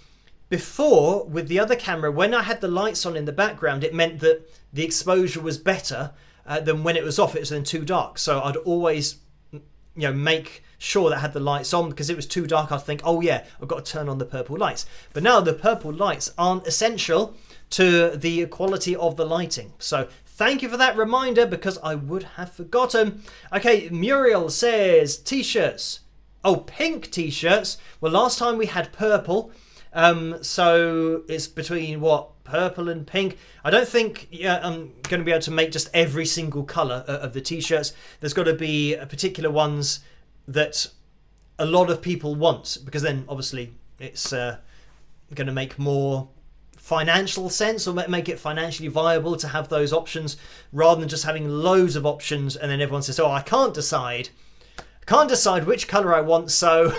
before, with the other camera, when I had the lights on in the background, it meant that the exposure was better than when it was off. It was then too dark. So I'd always, you know, make sure that I had the lights on, because it was too dark. I'd think, oh yeah, I've got to turn on the purple lights. But now the purple lights aren't essential to the quality of the lighting. So thank you for that reminder, because I would have forgotten. Okay, Muriel says t-shirts. Oh, pink t-shirts. Well, last time we had purple. So it's between what, purple and pink. I don't think I'm going to be able to make just every single colour of the t-shirts. There's got to be particular ones that a lot of people want, because then obviously it's going to make more financial sense, or make it financially viable to have those options, rather than just having loads of options and then everyone says, oh, I can't decide which colour I want, so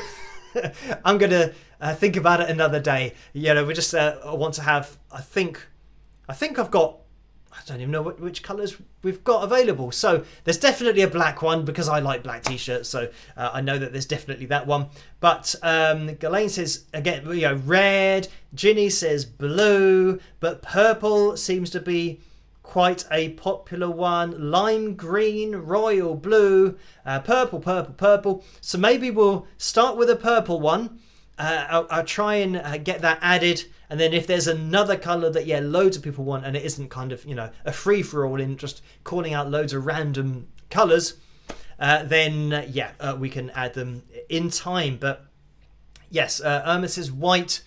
I'm going to think about it another day. You know, we just want to have, I think I've got, I don't even know which colours we've got available. So there's definitely a black one, because I like black t-shirts, so I know that there's definitely that one. But Ghislaine says, again, you know, red. Ginny says blue, but purple seems to be quite a popular one. Lime green, royal blue, purple. So maybe we'll start with a purple one. I'll try and get that added, and then if there's another colour that loads of people want, and it isn't kind of, you know, a free-for-all in just calling out loads of random colours, then we can add them in time. But yes, Irma says white.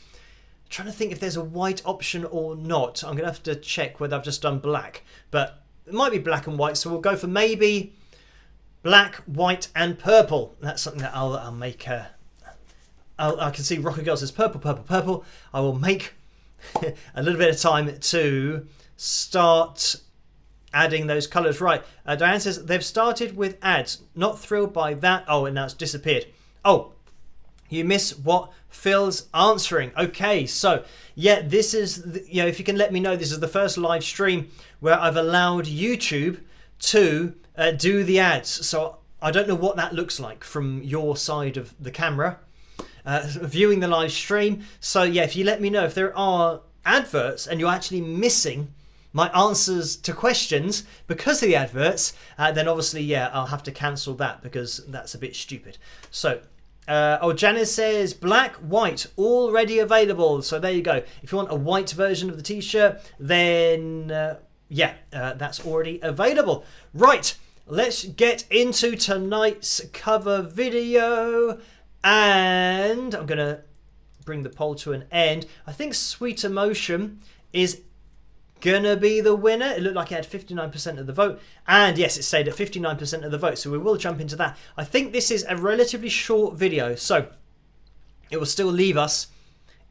I'm trying to think if there's a white option or not. I'm gonna have to check whether I've just done black, but it might be black and white, so we'll go for maybe black, white and purple. That's something that I'll make I can see Rocker Girl says purple. I will make a little bit of time to start adding those colours. Right, Diane says they've started with ads. Not thrilled by that. Oh, and now it's disappeared. Oh, you miss what Phil's answering. Okay, so yeah, this is, you know, if you can let me know, this is the first live stream where I've allowed YouTube to do the ads. So I don't know what that looks like from your side of the camera. Viewing the live stream. So yeah, if you let me know if there are adverts and you're actually missing my answers to questions because of the adverts, then obviously I'll have to cancel that, because that's a bit stupid. So Janice says black, white already available. So there you go. If you want a white version of the t-shirt, then that's already available. Right, let's get into tonight's cover video. And I'm going to bring the poll to an end. I think Sweet Emotion is gonna be the winner. It looked like it had 59% of the vote, and yes, it stayed at 59% of the vote, so we will jump into that. I think this is a relatively short video, so it will still leave us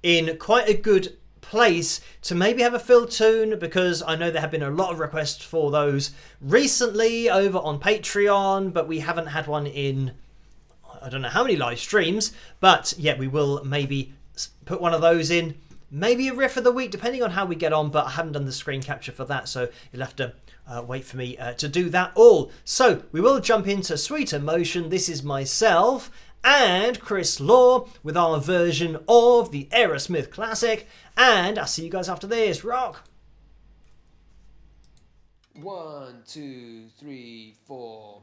in quite a good place to maybe have a fill tune, because I know there have been a lot of requests for those recently over on Patreon, but we haven't had one in I don't know how many live streams. But yeah, we will maybe put one of those in. Maybe a riff of the week, depending on how we get on, but I haven't done the screen capture for that, so you'll have to wait for me to do that all. So we will jump into Sweet Emotion. This is myself and Chris Law with our version of the Aerosmith classic, and I'll see you guys after this. Rock! 1, 2, 3, 4.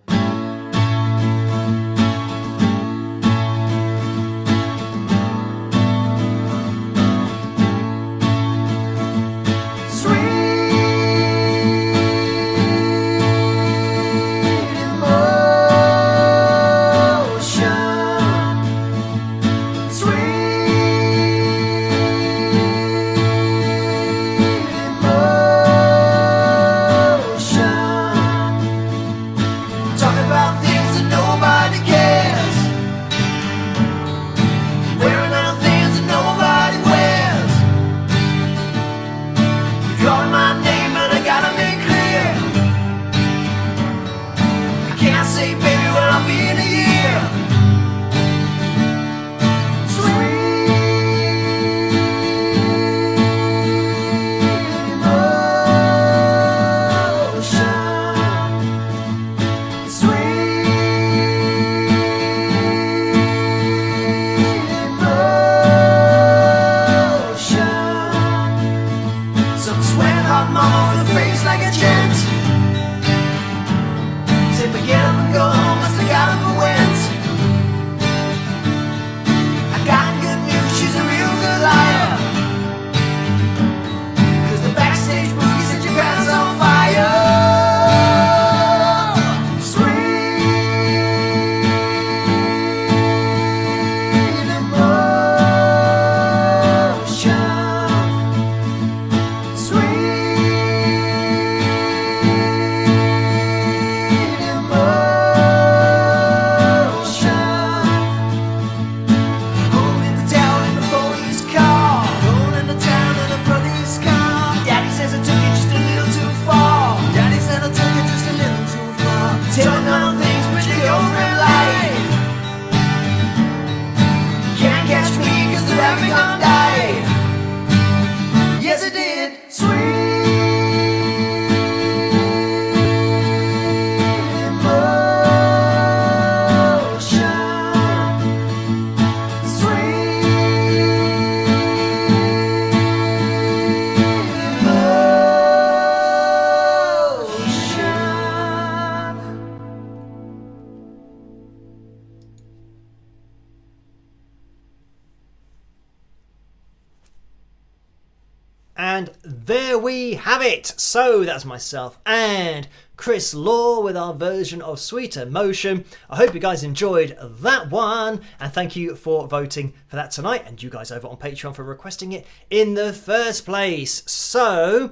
And there we have it. So that's myself and Chris Law with our version of Sweet Emotion. I hope you guys enjoyed that one, and thank you for voting for that tonight, and you guys over on Patreon for requesting it in the first place. So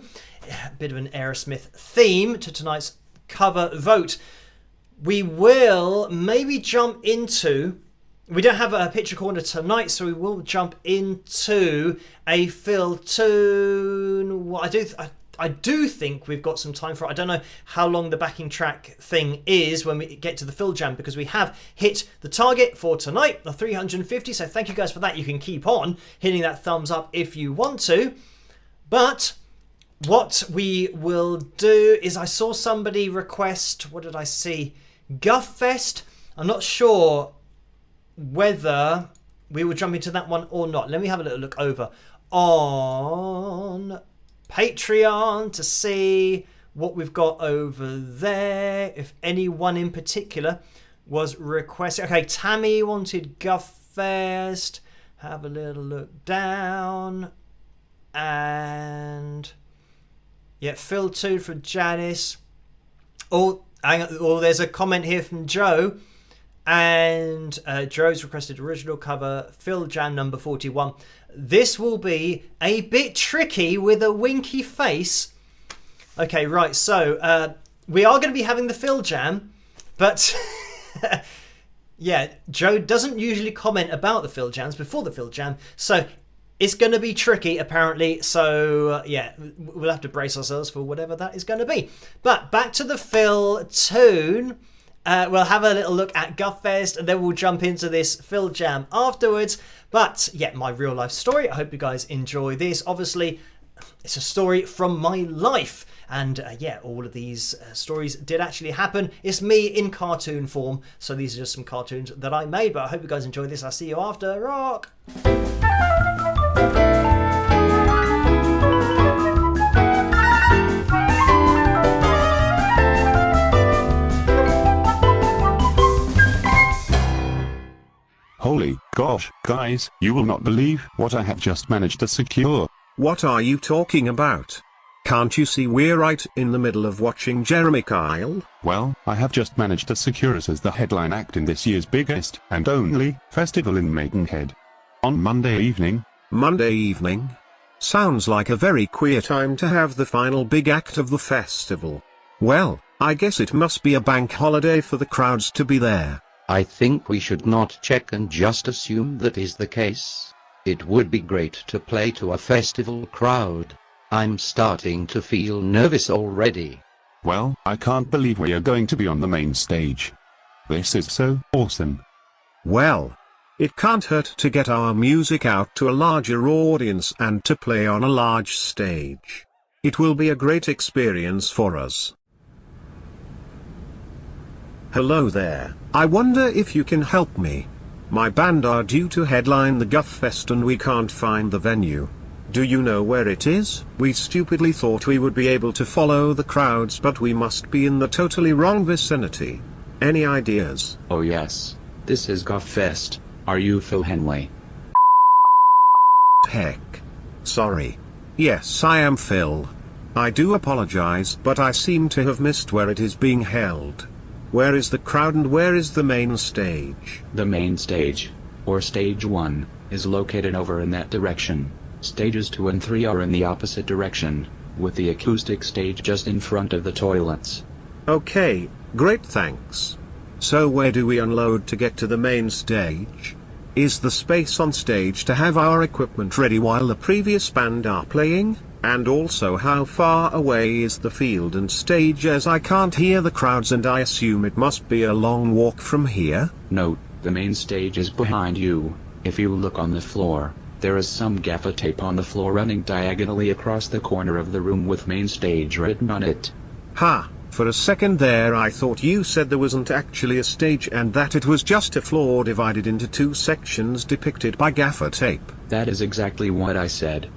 a bit of an Aerosmith theme to tonight's cover vote. We will maybe jump into, we don't have a picture corner tonight, so we will jump into a fill tune. Well, I do think we've got some time for it. I don't know how long the backing track thing is when we get to the FilJam, because we have hit the target for tonight of 350. So thank you guys for that. You can keep on hitting that thumbs up if you want to. But what we will do is, I saw somebody request, what did I see? Guff Fest. I'm not sure whether we will jump into that one or not. Let me have a little look over on Patreon to see what we've got over there, if anyone in particular was requested. Okay, Tammy wanted Guff Fest. Have a little look down, and yeah, Phil 2 from Janice. Oh, there's a comment here from Joe. And Joe's requested original cover, FilJam number 41. This will be a bit tricky with a winky face. Okay, right, so we are going to be having the FilJam, but yeah, Joe doesn't usually comment about the FilJams before the FilJam, so it's going to be tricky apparently, so yeah, we'll have to brace ourselves for whatever that is going to be. But back to the Phil tune. We'll have a little look at Guff Fest and then we'll jump into this FilJam afterwards. But yeah, my real life story. I hope you guys enjoy this. Obviously, it's a story from my life. And yeah, all of these stories did actually happen. It's me in cartoon form. So these are just some cartoons that I made. But I hope you guys enjoy this. I'll see you after. Rock! Holy gosh, guys, you will not believe what I have just managed to secure. What are you talking about? Can't you see we're right in the middle of watching Jeremy Kyle? Well, I have just managed to secure us as the headline act in this year's biggest and only festival in Maidenhead. On Monday evening. Monday evening? Sounds like a very queer time to have the final big act of the festival. Well, I guess it must be a bank holiday for the crowds to be there. I think we should not check and just assume that is the case. It would be great to play to a festival crowd. I'm starting to feel nervous already. Well, I can't believe we are going to be on the main stage. This is so awesome. Well, it can't hurt to get our music out to a larger audience and to play on a large stage. It will be a great experience for us. Hello there, I wonder if you can help me. My band are due to headline the Guff Fest and we can't find the venue. Do you know where it is? We stupidly thought we would be able to follow the crowds, but we must be in the totally wrong vicinity. Any ideas? Oh yes, this is Guff Fest. Are you Phil Henley? Heck. Sorry. Yes, I am Phil. I do apologize, but I seem to have missed where it is being held. Where is the crowd and where is the main stage? The main stage, or stage 1, is located over in that direction. Stages 2 and 3 are in the opposite direction, with the acoustic stage just in front of the toilets. Okay, great, thanks. So where do we unload to get to the main stage? Is the space on stage to have our equipment ready while the previous band are playing? And also, how far away is the field and stage, as I can't hear the crowds and I assume it must be a long walk from here? Note, the main stage is behind you. If you look on the floor, there is some gaffer tape on the floor running diagonally across the corner of the room with main stage written on it. Ha, for a second there I thought you said there wasn't actually a stage and that it was just a floor divided into two sections depicted by gaffer tape. That is exactly what I said.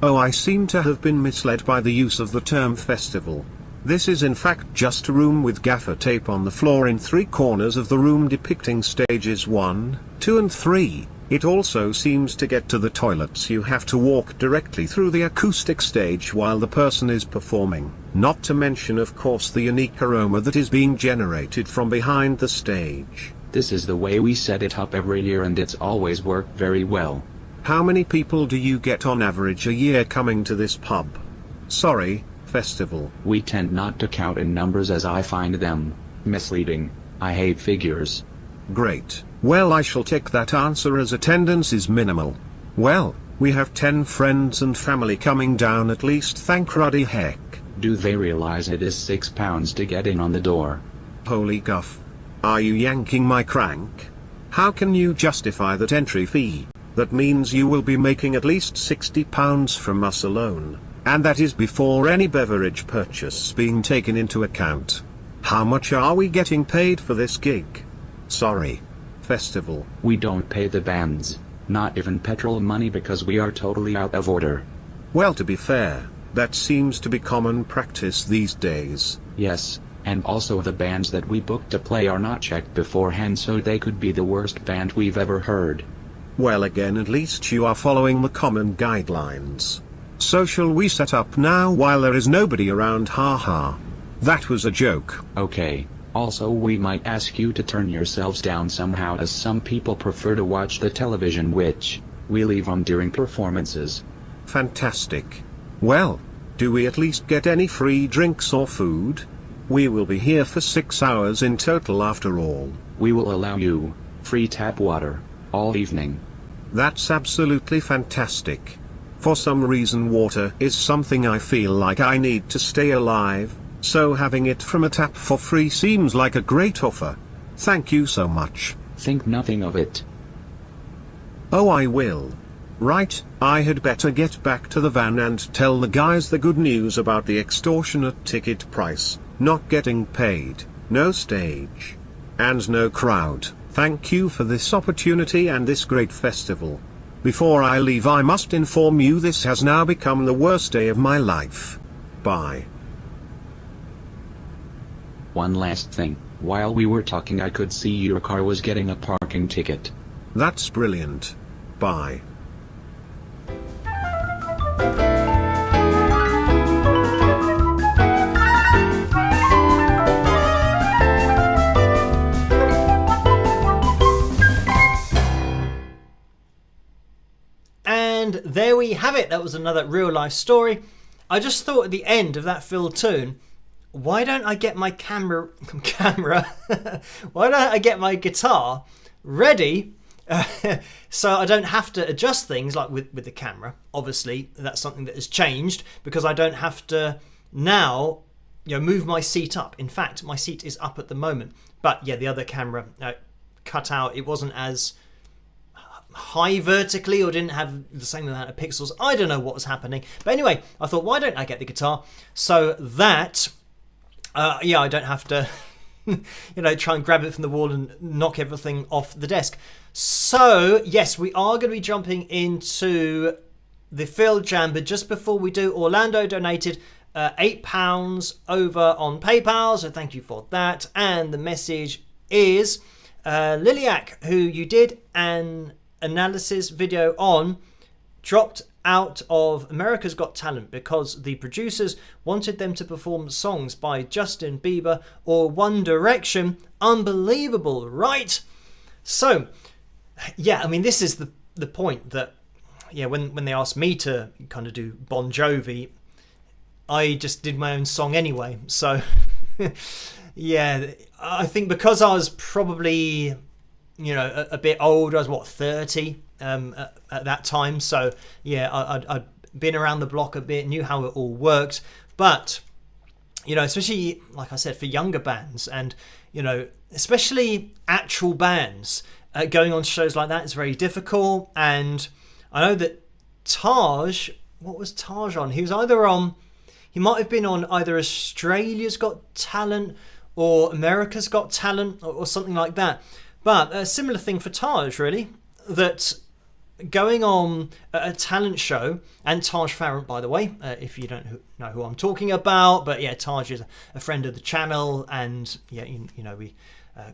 Oh, I seem to have been misled by the use of the term festival. This is in fact just a room with gaffer tape on the floor in three corners of the room depicting stages 1, 2 and 3. It also seems to get to the toilets you have to walk directly through the acoustic stage while the person is performing, not to mention of course the unique aroma that is being generated from behind the stage. This is the way we set it up every year and it's always worked very well. How many people do you get on average a year coming to this pub? Sorry, festival. We tend not to count in numbers as I find them misleading. I hate figures. Great. Well, I shall take that answer as attendance is minimal. Well, we have 10 friends and family coming down at least, thank ruddy heck. Do they realize it is £6 to get in on the door? Holy guff. Are you yanking my crank? How can you justify that entry fee? That means you will be making at least £60 from us alone, and that is before any beverage purchase being taken into account. How much are we getting paid for this gig? Sorry, festival. We don't pay the bands, not even petrol money, because we are totally out of order. Well, to be fair, that seems to be common practice these days. Yes, and also the bands that we book to play are not checked beforehand, so they could be the worst band we've ever heard. Well, again, at least you are following the common guidelines. So shall we set up now while there is nobody around? Ha ha. That was a joke. Okay. Also, we might ask you to turn yourselves down somehow, as some people prefer to watch the television, which we leave on during performances. Fantastic. Well, do we at least get any free drinks or food? We will be here for 6 hours in total after all. We will allow you free tap water all evening. That's absolutely fantastic. For some reason water is something I feel like I need to stay alive, so having it from a tap for free seems like a great offer. Thank you so much. Think nothing of it. Oh, I will. Right, I had better get back to the van and tell the guys the good news about the extortionate ticket price, not getting paid, no stage, and no crowd. Thank you for this opportunity and this great festival. Before I leave, I must inform you this has now become the worst day of my life. Bye. One last thing. While we were talking, I could see your car was getting a parking ticket. That's brilliant. Bye. And there we have it. That was another real life story. I just thought at the end of that Phil tune, why don't I get my camera why don't I get my guitar ready so I don't have to adjust things like with the camera. Obviously that's something that has changed because I don't have to now move my seat up. In fact, my seat is up at the moment, but yeah, the other camera cut out. It wasn't as high vertically or didn't have the same amount of pixels. I don't know what was happening, but anyway, I thought, why don't I get the guitar so that I don't have to try and grab it from the wall and knock everything off the desk. So yes, we are going to be jumping into the FilJam, but just before we do, Orlando donated £8 over on PayPal, so thank you for that. And the message is Liliac, who you did an analysis video on, dropped out of America's Got Talent because the producers wanted them to perform songs by Justin Bieber or One Direction. Unbelievable, right? So yeah, I mean, this is the point that when they asked me to kind of do Bon Jovi, I just did my own song anyway. So yeah, I think because I was probably a bit older, I was 30 at that time, so yeah, I'd been around the block a bit, knew how it all worked. But especially like I said, for younger bands and especially actual bands, going on shows like that is very difficult. And I know that Taj, what was Taj on? He might have been on either Australia's Got Talent or America's Got Talent or something like that. But a similar thing for Taj, really, that going on a talent show, and Taj Farrant, by the way, if you don't know who I'm talking about, but yeah, Taj is a friend of the channel, and yeah, we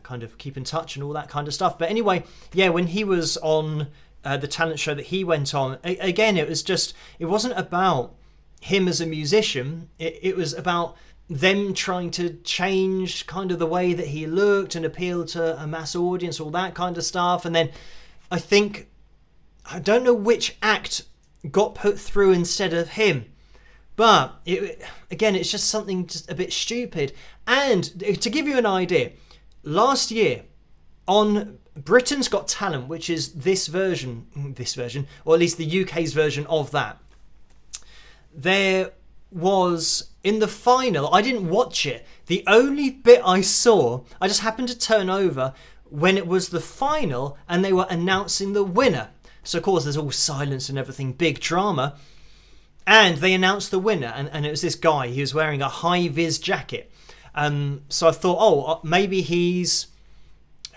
kind of keep in touch and all that kind of stuff. But anyway, yeah, when he was on the talent show that he went on, again, it wasn't about him as a musician, it was about them trying to change kind of the way that he looked and appeal to a mass audience, all that kind of stuff. And then I don't know which act got put through instead of him, but it's just something just a bit stupid. And to give you an idea, last year on Britain's Got Talent, which is this version, or at least the UK's version of that, there was, in the final, I didn't watch it. The only bit I saw, I just happened to turn over when it was the final and they were announcing the winner. So of course there's all silence and everything, big drama. And they announced the winner, and it was this guy. He was wearing a high-vis jacket. So I thought, maybe he's,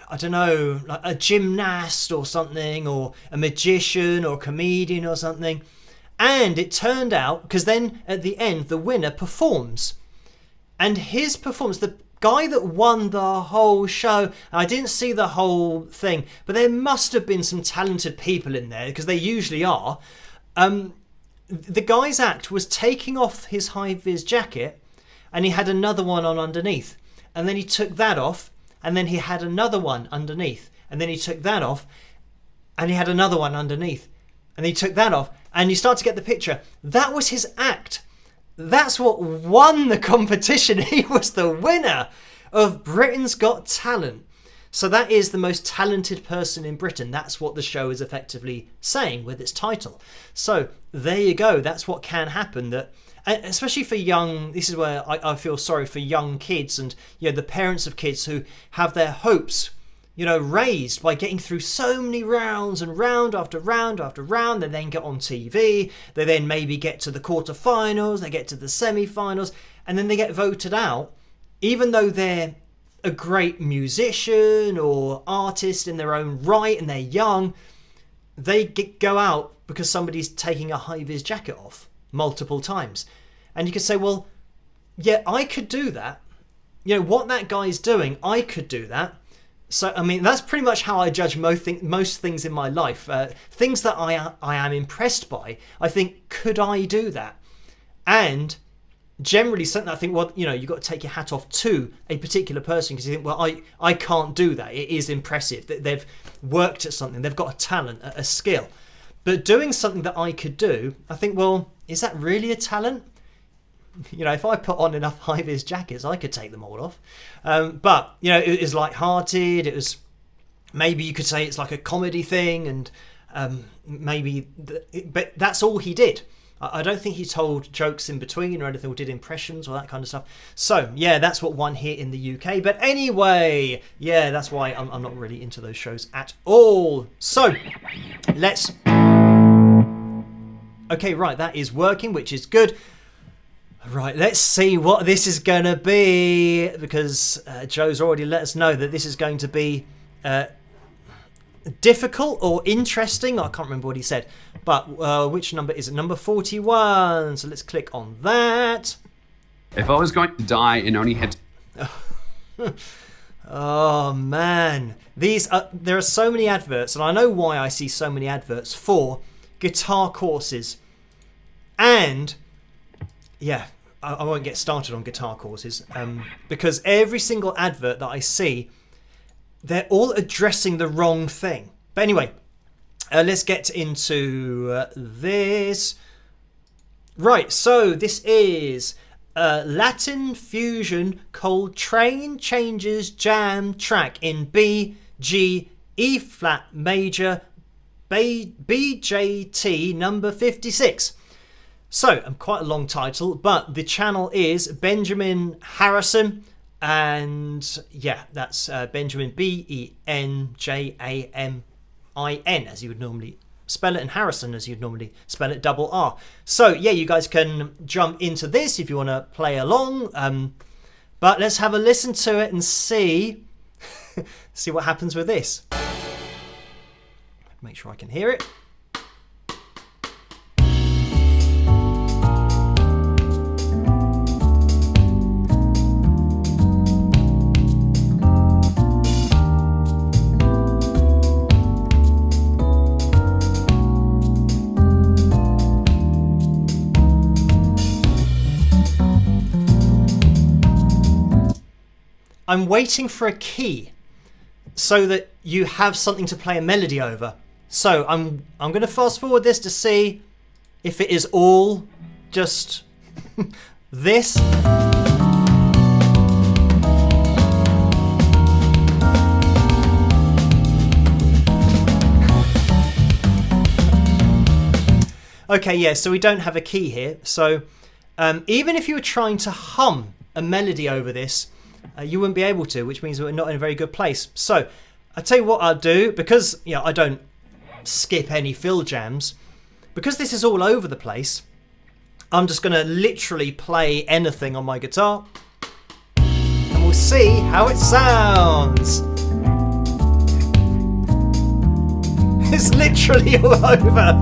I don't know, like a gymnast or something, or a magician or a comedian or something. And it turned out, because then at the end, the winner performs. And his performance, the guy that won the whole show, I didn't see the whole thing, but there must have been some talented people in there, because they usually are. The guy's act was taking off his high-vis jacket, and he had another one on underneath, and then he took that off, and then he had another one underneath, and then he took that off, and he had another one underneath, and he took that off, and you start to get the picture. That was his act. That's what won the competition. He was the winner of Britain's Got Talent. So that is the most talented person in Britain. That's what the show is effectively saying with its title. So there you go. That's what can happen. That, especially for young, this is where I feel sorry for young kids and the parents of kids who have their hopes raised by getting through so many rounds and round after round after round. They then get on TV. They then maybe get to the quarterfinals. They get to the semi-finals, and then they get voted out, even though they're a great musician or artist in their own right and they're young. They go out because somebody's taking a high-vis jacket off multiple times. And you could say, well, yeah, I could do that. What that guy's doing, I could do that. So, I mean, that's pretty much how I judge most things in my life. Things that I am impressed by, I think, could I do that? And generally something I think, well, you've got to take your hat off to a particular person because you think, well, I can't do that. It is impressive that they've worked at something. They've got a talent, a skill. But doing something that I could do, I think, well, is that really a talent? If I put on enough high-vis jackets, I could take them all off. But, it was light-hearted. It was, maybe you could say it's like a comedy thing, and but that's all he did. I don't think he told jokes in between or anything, or did impressions or that kind of stuff. So, yeah, that's what won here in the UK. But anyway, yeah, that's why I'm not really into those shows at all. So, let's... Okay, right, that is working, which is good. Right, let's see what this is going to be, because Joe's already let us know that this is going to be difficult or interesting. I can't remember what he said, but which number is it? Number 41. So let's click on that. If I was going to die and only had Oh man, there are so many adverts, and I know why I see so many adverts for guitar courses. And yeah, I won't get started on guitar courses, because every single advert that I see, they're all addressing the wrong thing. But anyway, let's get into this. Right, so this is Latin Fusion Coltrane Changes Jam track in B, G, E flat major, BJT number 56. So, quite a long title, but the channel is Benjamin Harrison, and yeah, that's Benjamin Benjamin, as you would normally spell it, and Harrison as you'd normally spell it, double R. So, yeah, you guys can jump into this if you want to play along, but let's have a listen to it and see what happens with this. Make sure I can hear it. I'm waiting for a key so that you have something to play a melody over. So I'm going to fast forward this to see if it is all just this. Okay, yeah, so we don't have a key here. So even if you were trying to hum a melody over this, you wouldn't be able to, which means we're not in a very good place. So I'll tell you what I'll do, because I don't skip any FilJams, because this is all over the place. I'm just going to literally play anything on my guitar, and we'll see how it sounds. It's literally all over.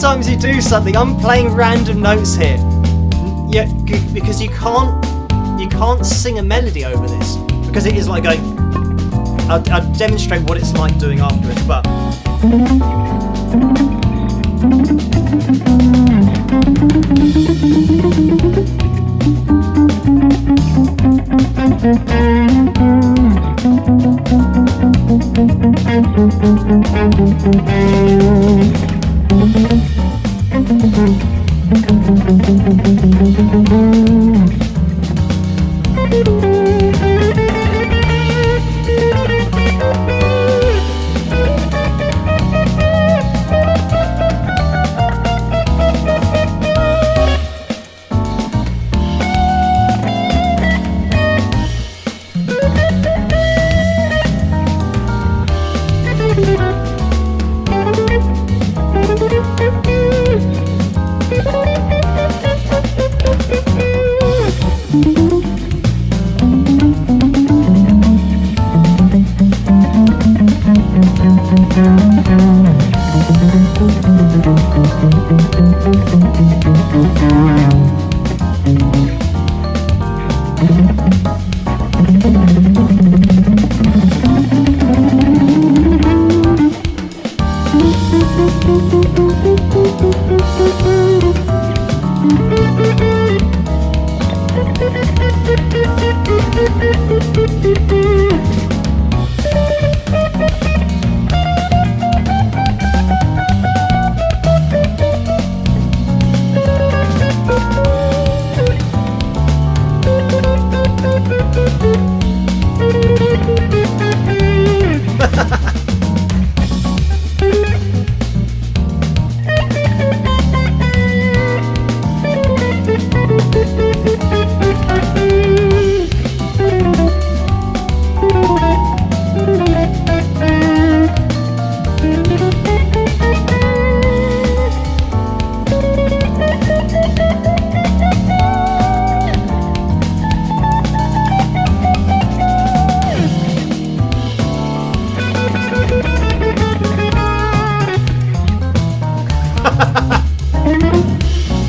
sometimes you do something. I'm playing random notes here. Yeah, because you can't sing a melody over this because it is like going. I'll demonstrate what it's like doing afterwards, but.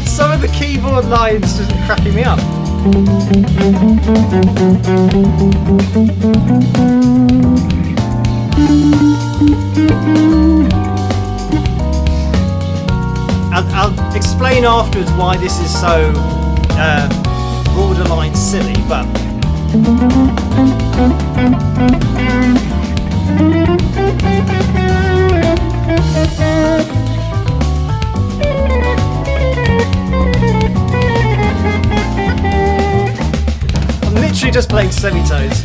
Some of the keyboard lines just cracking me up. I'll explain afterwards why this is so borderline silly, but I'm literally just playing semitones.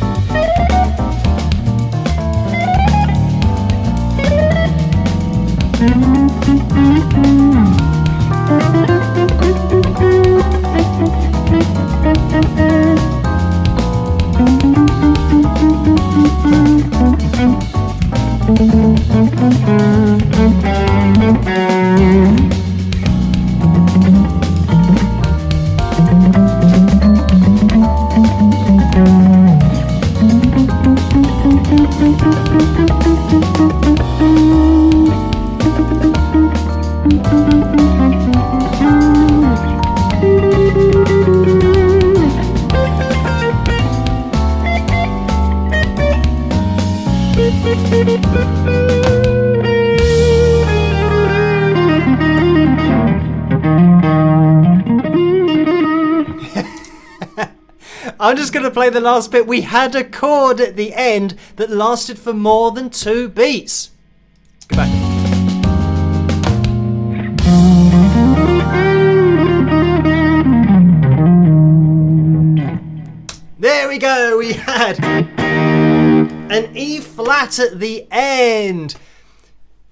I'm just going to play the last bit. We had a chord at the end that lasted for more than 2 beats. Go back. There we go. We had an E flat at the end.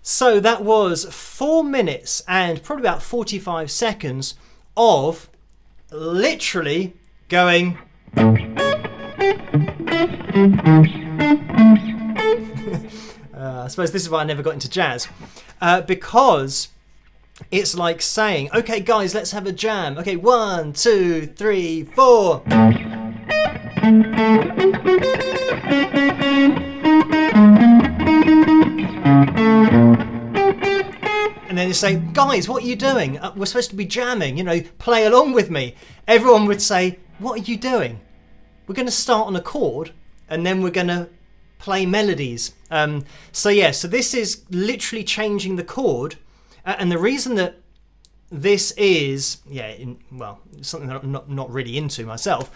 So that was 4 minutes and probably about 45 seconds of literally going. I suppose this is why I never got into jazz, because it's like saying, okay guys, let's have a jam. Okay, 1, 2, 3, 4. And and then they say, guys, what are you doing? We're supposed to be jamming, play along with me. Everyone would say, what are you doing? We're going to start on a chord and then we're going to play melodies. So this is literally changing the chord. And the reason that this is, something that I'm not really into myself.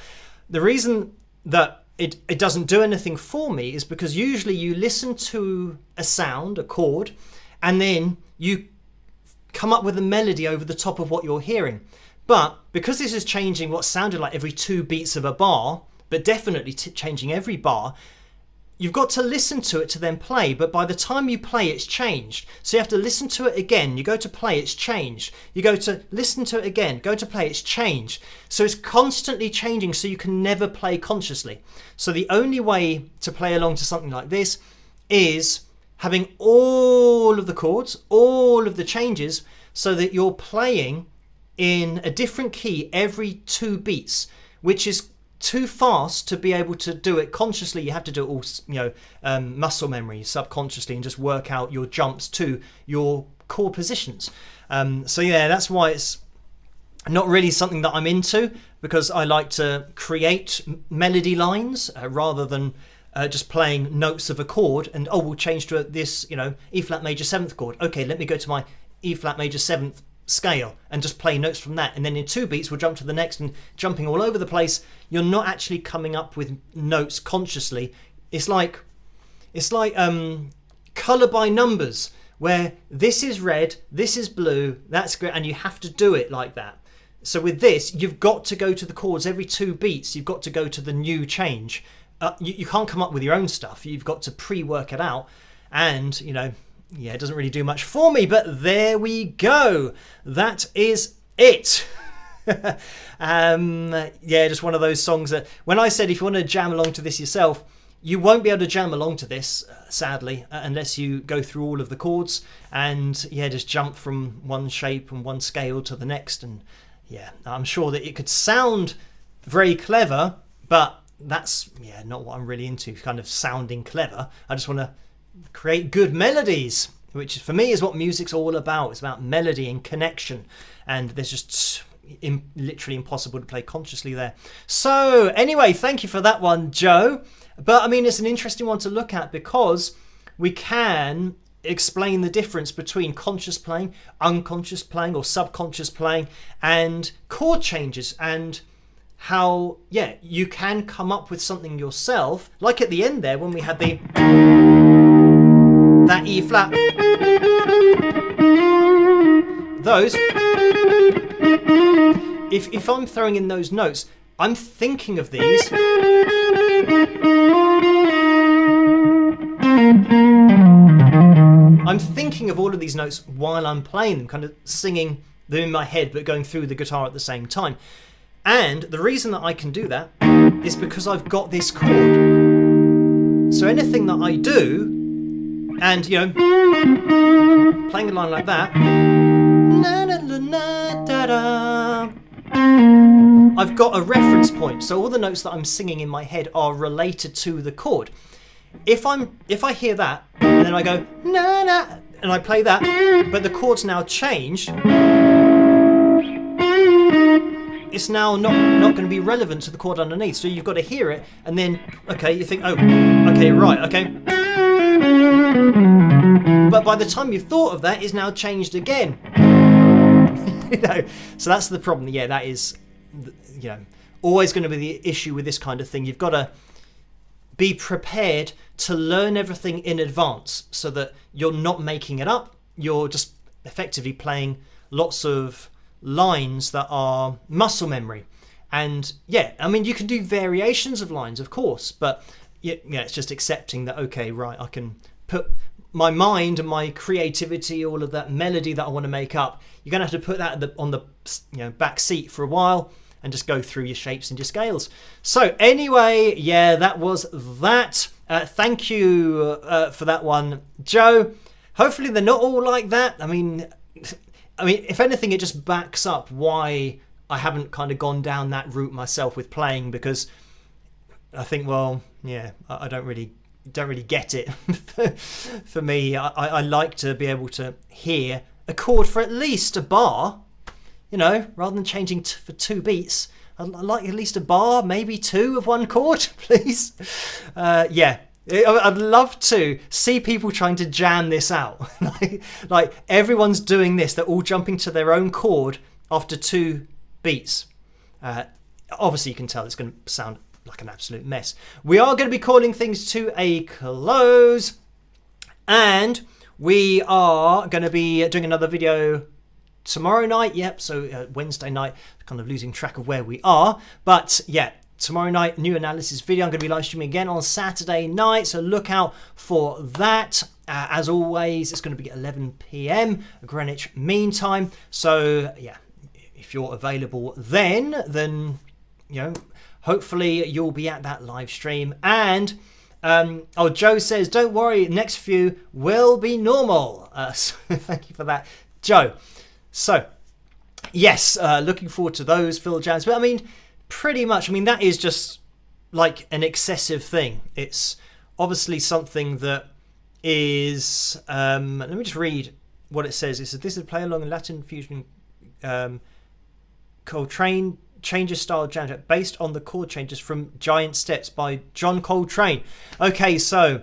The reason that it doesn't do anything for me is because usually you listen to a sound, a chord, and then you come up with a melody over the top of what you're hearing. But because this is changing what sounded like every 2 beats of a bar, but definitely changing every bar, you've got to listen to it to then play, but by the time you play, it's changed. So you have to listen to it again. You go to play, it's changed. You go to listen to it again, go to play, it's changed. So it's constantly changing, so you can never play consciously. So the only way to play along to something like this is having all of the chords, all of the changes, so that you're playing in a different key every 2 beats, which is too fast to be able to do it consciously. You have to do it all, muscle memory, subconsciously, and just work out your jumps to your core positions. That's why it's not really something that I'm into, because I like to create melody lines rather than just playing notes of a chord and we'll change to this E flat major 7th chord. Okay, let me go to my E flat major 7th scale and just play notes from that, and then in 2 beats we'll jump to the next, and jumping all over the place. You're not actually coming up with notes consciously. It's like color by numbers, where this is red, this is blue, that's great, and you have to do it like that. So with this, you've got to go to the chords every 2 beats. You've got to go to the new change. You can't come up with your own stuff. You've got to pre-work it out, and it doesn't really do much for me, but there we go. That is it. Just one of those songs that when I said if you want to jam along to this yourself, you won't be able to jam along to this, sadly, unless you go through all of the chords and just jump from one shape and one scale to the next. And I'm sure that it could sound very clever, but that's not what I'm really into, kind of sounding clever. I just want to create good melodies, which for me is what music's all about. It's about melody and connection, and there's just literally impossible to play consciously there. So anyway, thank you for that one, Joe. But I mean, it's an interesting one to look at, because we can explain the difference between conscious playing, unconscious playing, or subconscious playing, and chord changes, and how you can come up with something yourself, like at the end there when we had that E flat, those, if I'm throwing in those notes, I'm thinking of these, I'm thinking of all of these notes while I'm playing them, kind of singing them in my head but going through the guitar at the same time. And the reason that I can do that is because I've got this chord. So anything that I do, and playing a line like that, I've got a reference point. So all the notes that I'm singing in my head are related to the chord. If I hear that and then I go na na and I play that, but the chord's now changed, it's now not going to be relevant to the chord underneath. So you've got to hear it, and then you think, oh, okay, right, okay. But by the time you've thought of that, it's now changed again. So that's the problem. That is, always going to be the issue with this kind of thing. You've got to be prepared to learn everything in advance, so that you're not making it up. You're just effectively playing lots of lines that are muscle memory. And you can do variations of lines, of course, but it's just accepting that, okay, right, I can put my mind and my creativity, all of that melody that I want to make up, you're going to have to put that on the back seat for a while and just go through your shapes and your scales. So anyway, that was that. Thank you for that one, Joe. Hopefully they're not all like that. I mean, if anything, it just backs up why I haven't kind of gone down that route myself with playing, because I think, I don't really get it. For me, I like to be able to hear a chord for at least a bar, you know, rather than changing for 2 beats. I'd like at least a bar, maybe 2 of one chord, please. Yeah, I'd love to see people trying to jam this out. like everyone's doing this. They're all jumping to their own chord after 2 beats. Obviously, you can tell it's going to sound like an absolute mess. We are going to be calling things to a close. And we are going to be doing another video tomorrow night. Yep, so Wednesday night, kind of losing track of where we are. But yeah, tomorrow night, new analysis video. I'm going to be live streaming again on Saturday night, so look out for that. As always, it's going to be 11 p.m. Greenwich Mean Time. So yeah, if you're available then you know, hopefully you'll be at that live stream. And Joe says, don't worry, next few will be normal. So thank you for that, Joe. So yes, looking forward to those FilJams. But I mean, pretty much, I mean, that is just like an excessive thing. It's obviously something that is, let me just read what it says. It says, this is a play along in Latin fusion Coltrane changes style jam based on the chord changes from Giant Steps by John Coltrane. Okay, so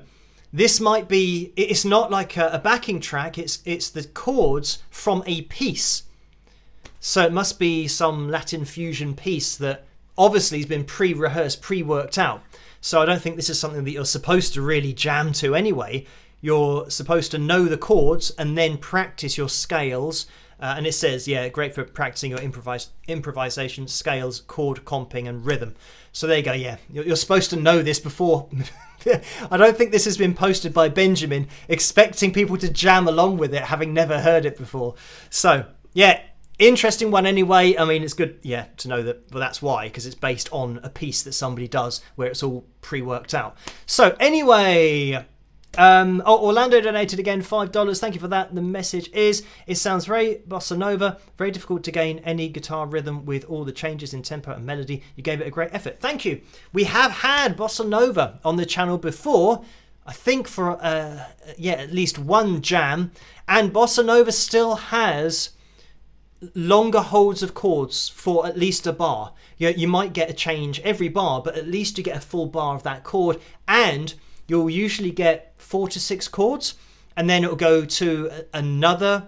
this might be, it's not like a backing track, it's the chords from a piece. So it must be some Latin fusion piece that obviously has been pre-rehearsed, pre-worked out. So I don't think this is something that you're supposed to really jam to anyway. You're supposed to know the chords and then practice your scales. And it says, yeah, great for practicing your improvisation, scales, chord comping, and rhythm. So there you go, yeah. You're supposed to know this before. I don't think this has been posted by Benjamin, expecting people to jam along with it, having never heard it before. So, yeah, interesting one anyway. I mean, it's good, yeah, to know that, well, that's why, because it's based on a piece that somebody does where it's all pre-worked out. So, anyway... Orlando donated again $5. Thank you for that. The message is, it sounds very bossa nova, very difficult to gain any guitar rhythm with all the changes in tempo and melody. You gave it a great effort. Thank you. We have had bossa nova on the channel before, I think for at least one jam, and bossa nova still has longer holds of chords for at least a bar. You might get a change every bar, but at least you get a full bar of that chord, and you'll usually get 4 to 6 chords, and then it'll go to another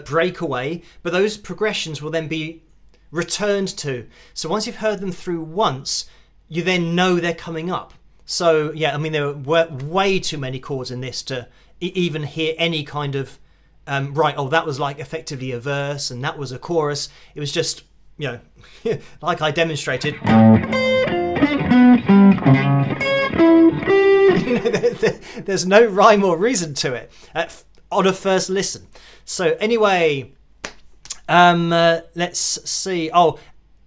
breakaway, but those progressions will then be returned to. So once you've heard them through once, you then know they're coming up. So yeah, I mean, there were way too many chords in this to even hear any kind of, right, oh, that was like effectively a verse, and that was a chorus. It was just, you know, like I demonstrated. There's no rhyme or reason to it on a first listen. So anyway, let's see. Oh,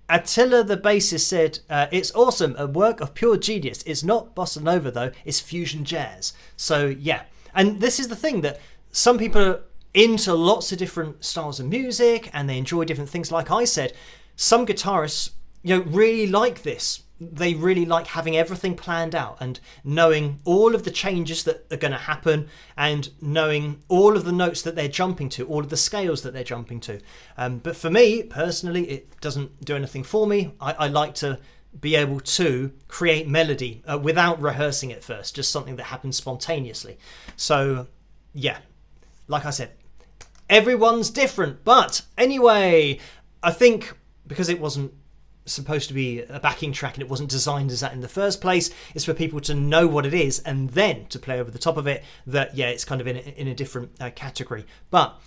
Attila the bassist said, it's awesome, a work of pure genius. It's not bossa nova though, it's fusion jazz. So yeah, and this is the thing, that some people are into lots of different styles of music and they enjoy different things. Like I said, some guitarists, you know, really like this. They really like having everything planned out and knowing all of the changes that are going to happen and knowing all of the notes that they're jumping to, all of the scales that they're jumping to. But for me, personally, it doesn't do anything for me. I like to be able to create melody without rehearsing it first, just something that happens spontaneously. So, yeah, like I said, everyone's different. But anyway, I think because it wasn't supposed to be a backing track and it wasn't designed as that in the first place, it's for people to know what it is and then to play over the top of it, that yeah, it's kind of in a different category. But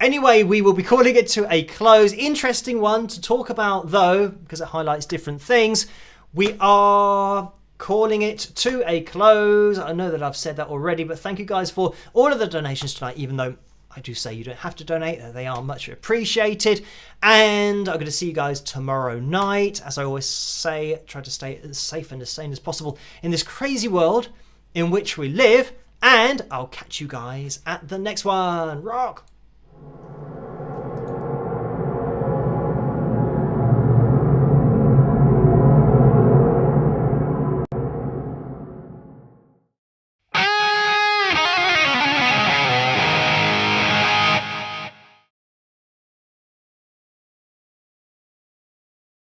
anyway, we will be calling it to a close. Interesting one to talk about though, because it highlights different things. We are calling it to a close. I know that I've said that already, but thank you guys for all of the donations tonight, even though I do say you don't have to donate. They are much appreciated. And I'm going to see you guys tomorrow night. As I always say, try to stay as safe and as sane as possible in this crazy world in which we live. And I'll catch you guys at the next one. Rock!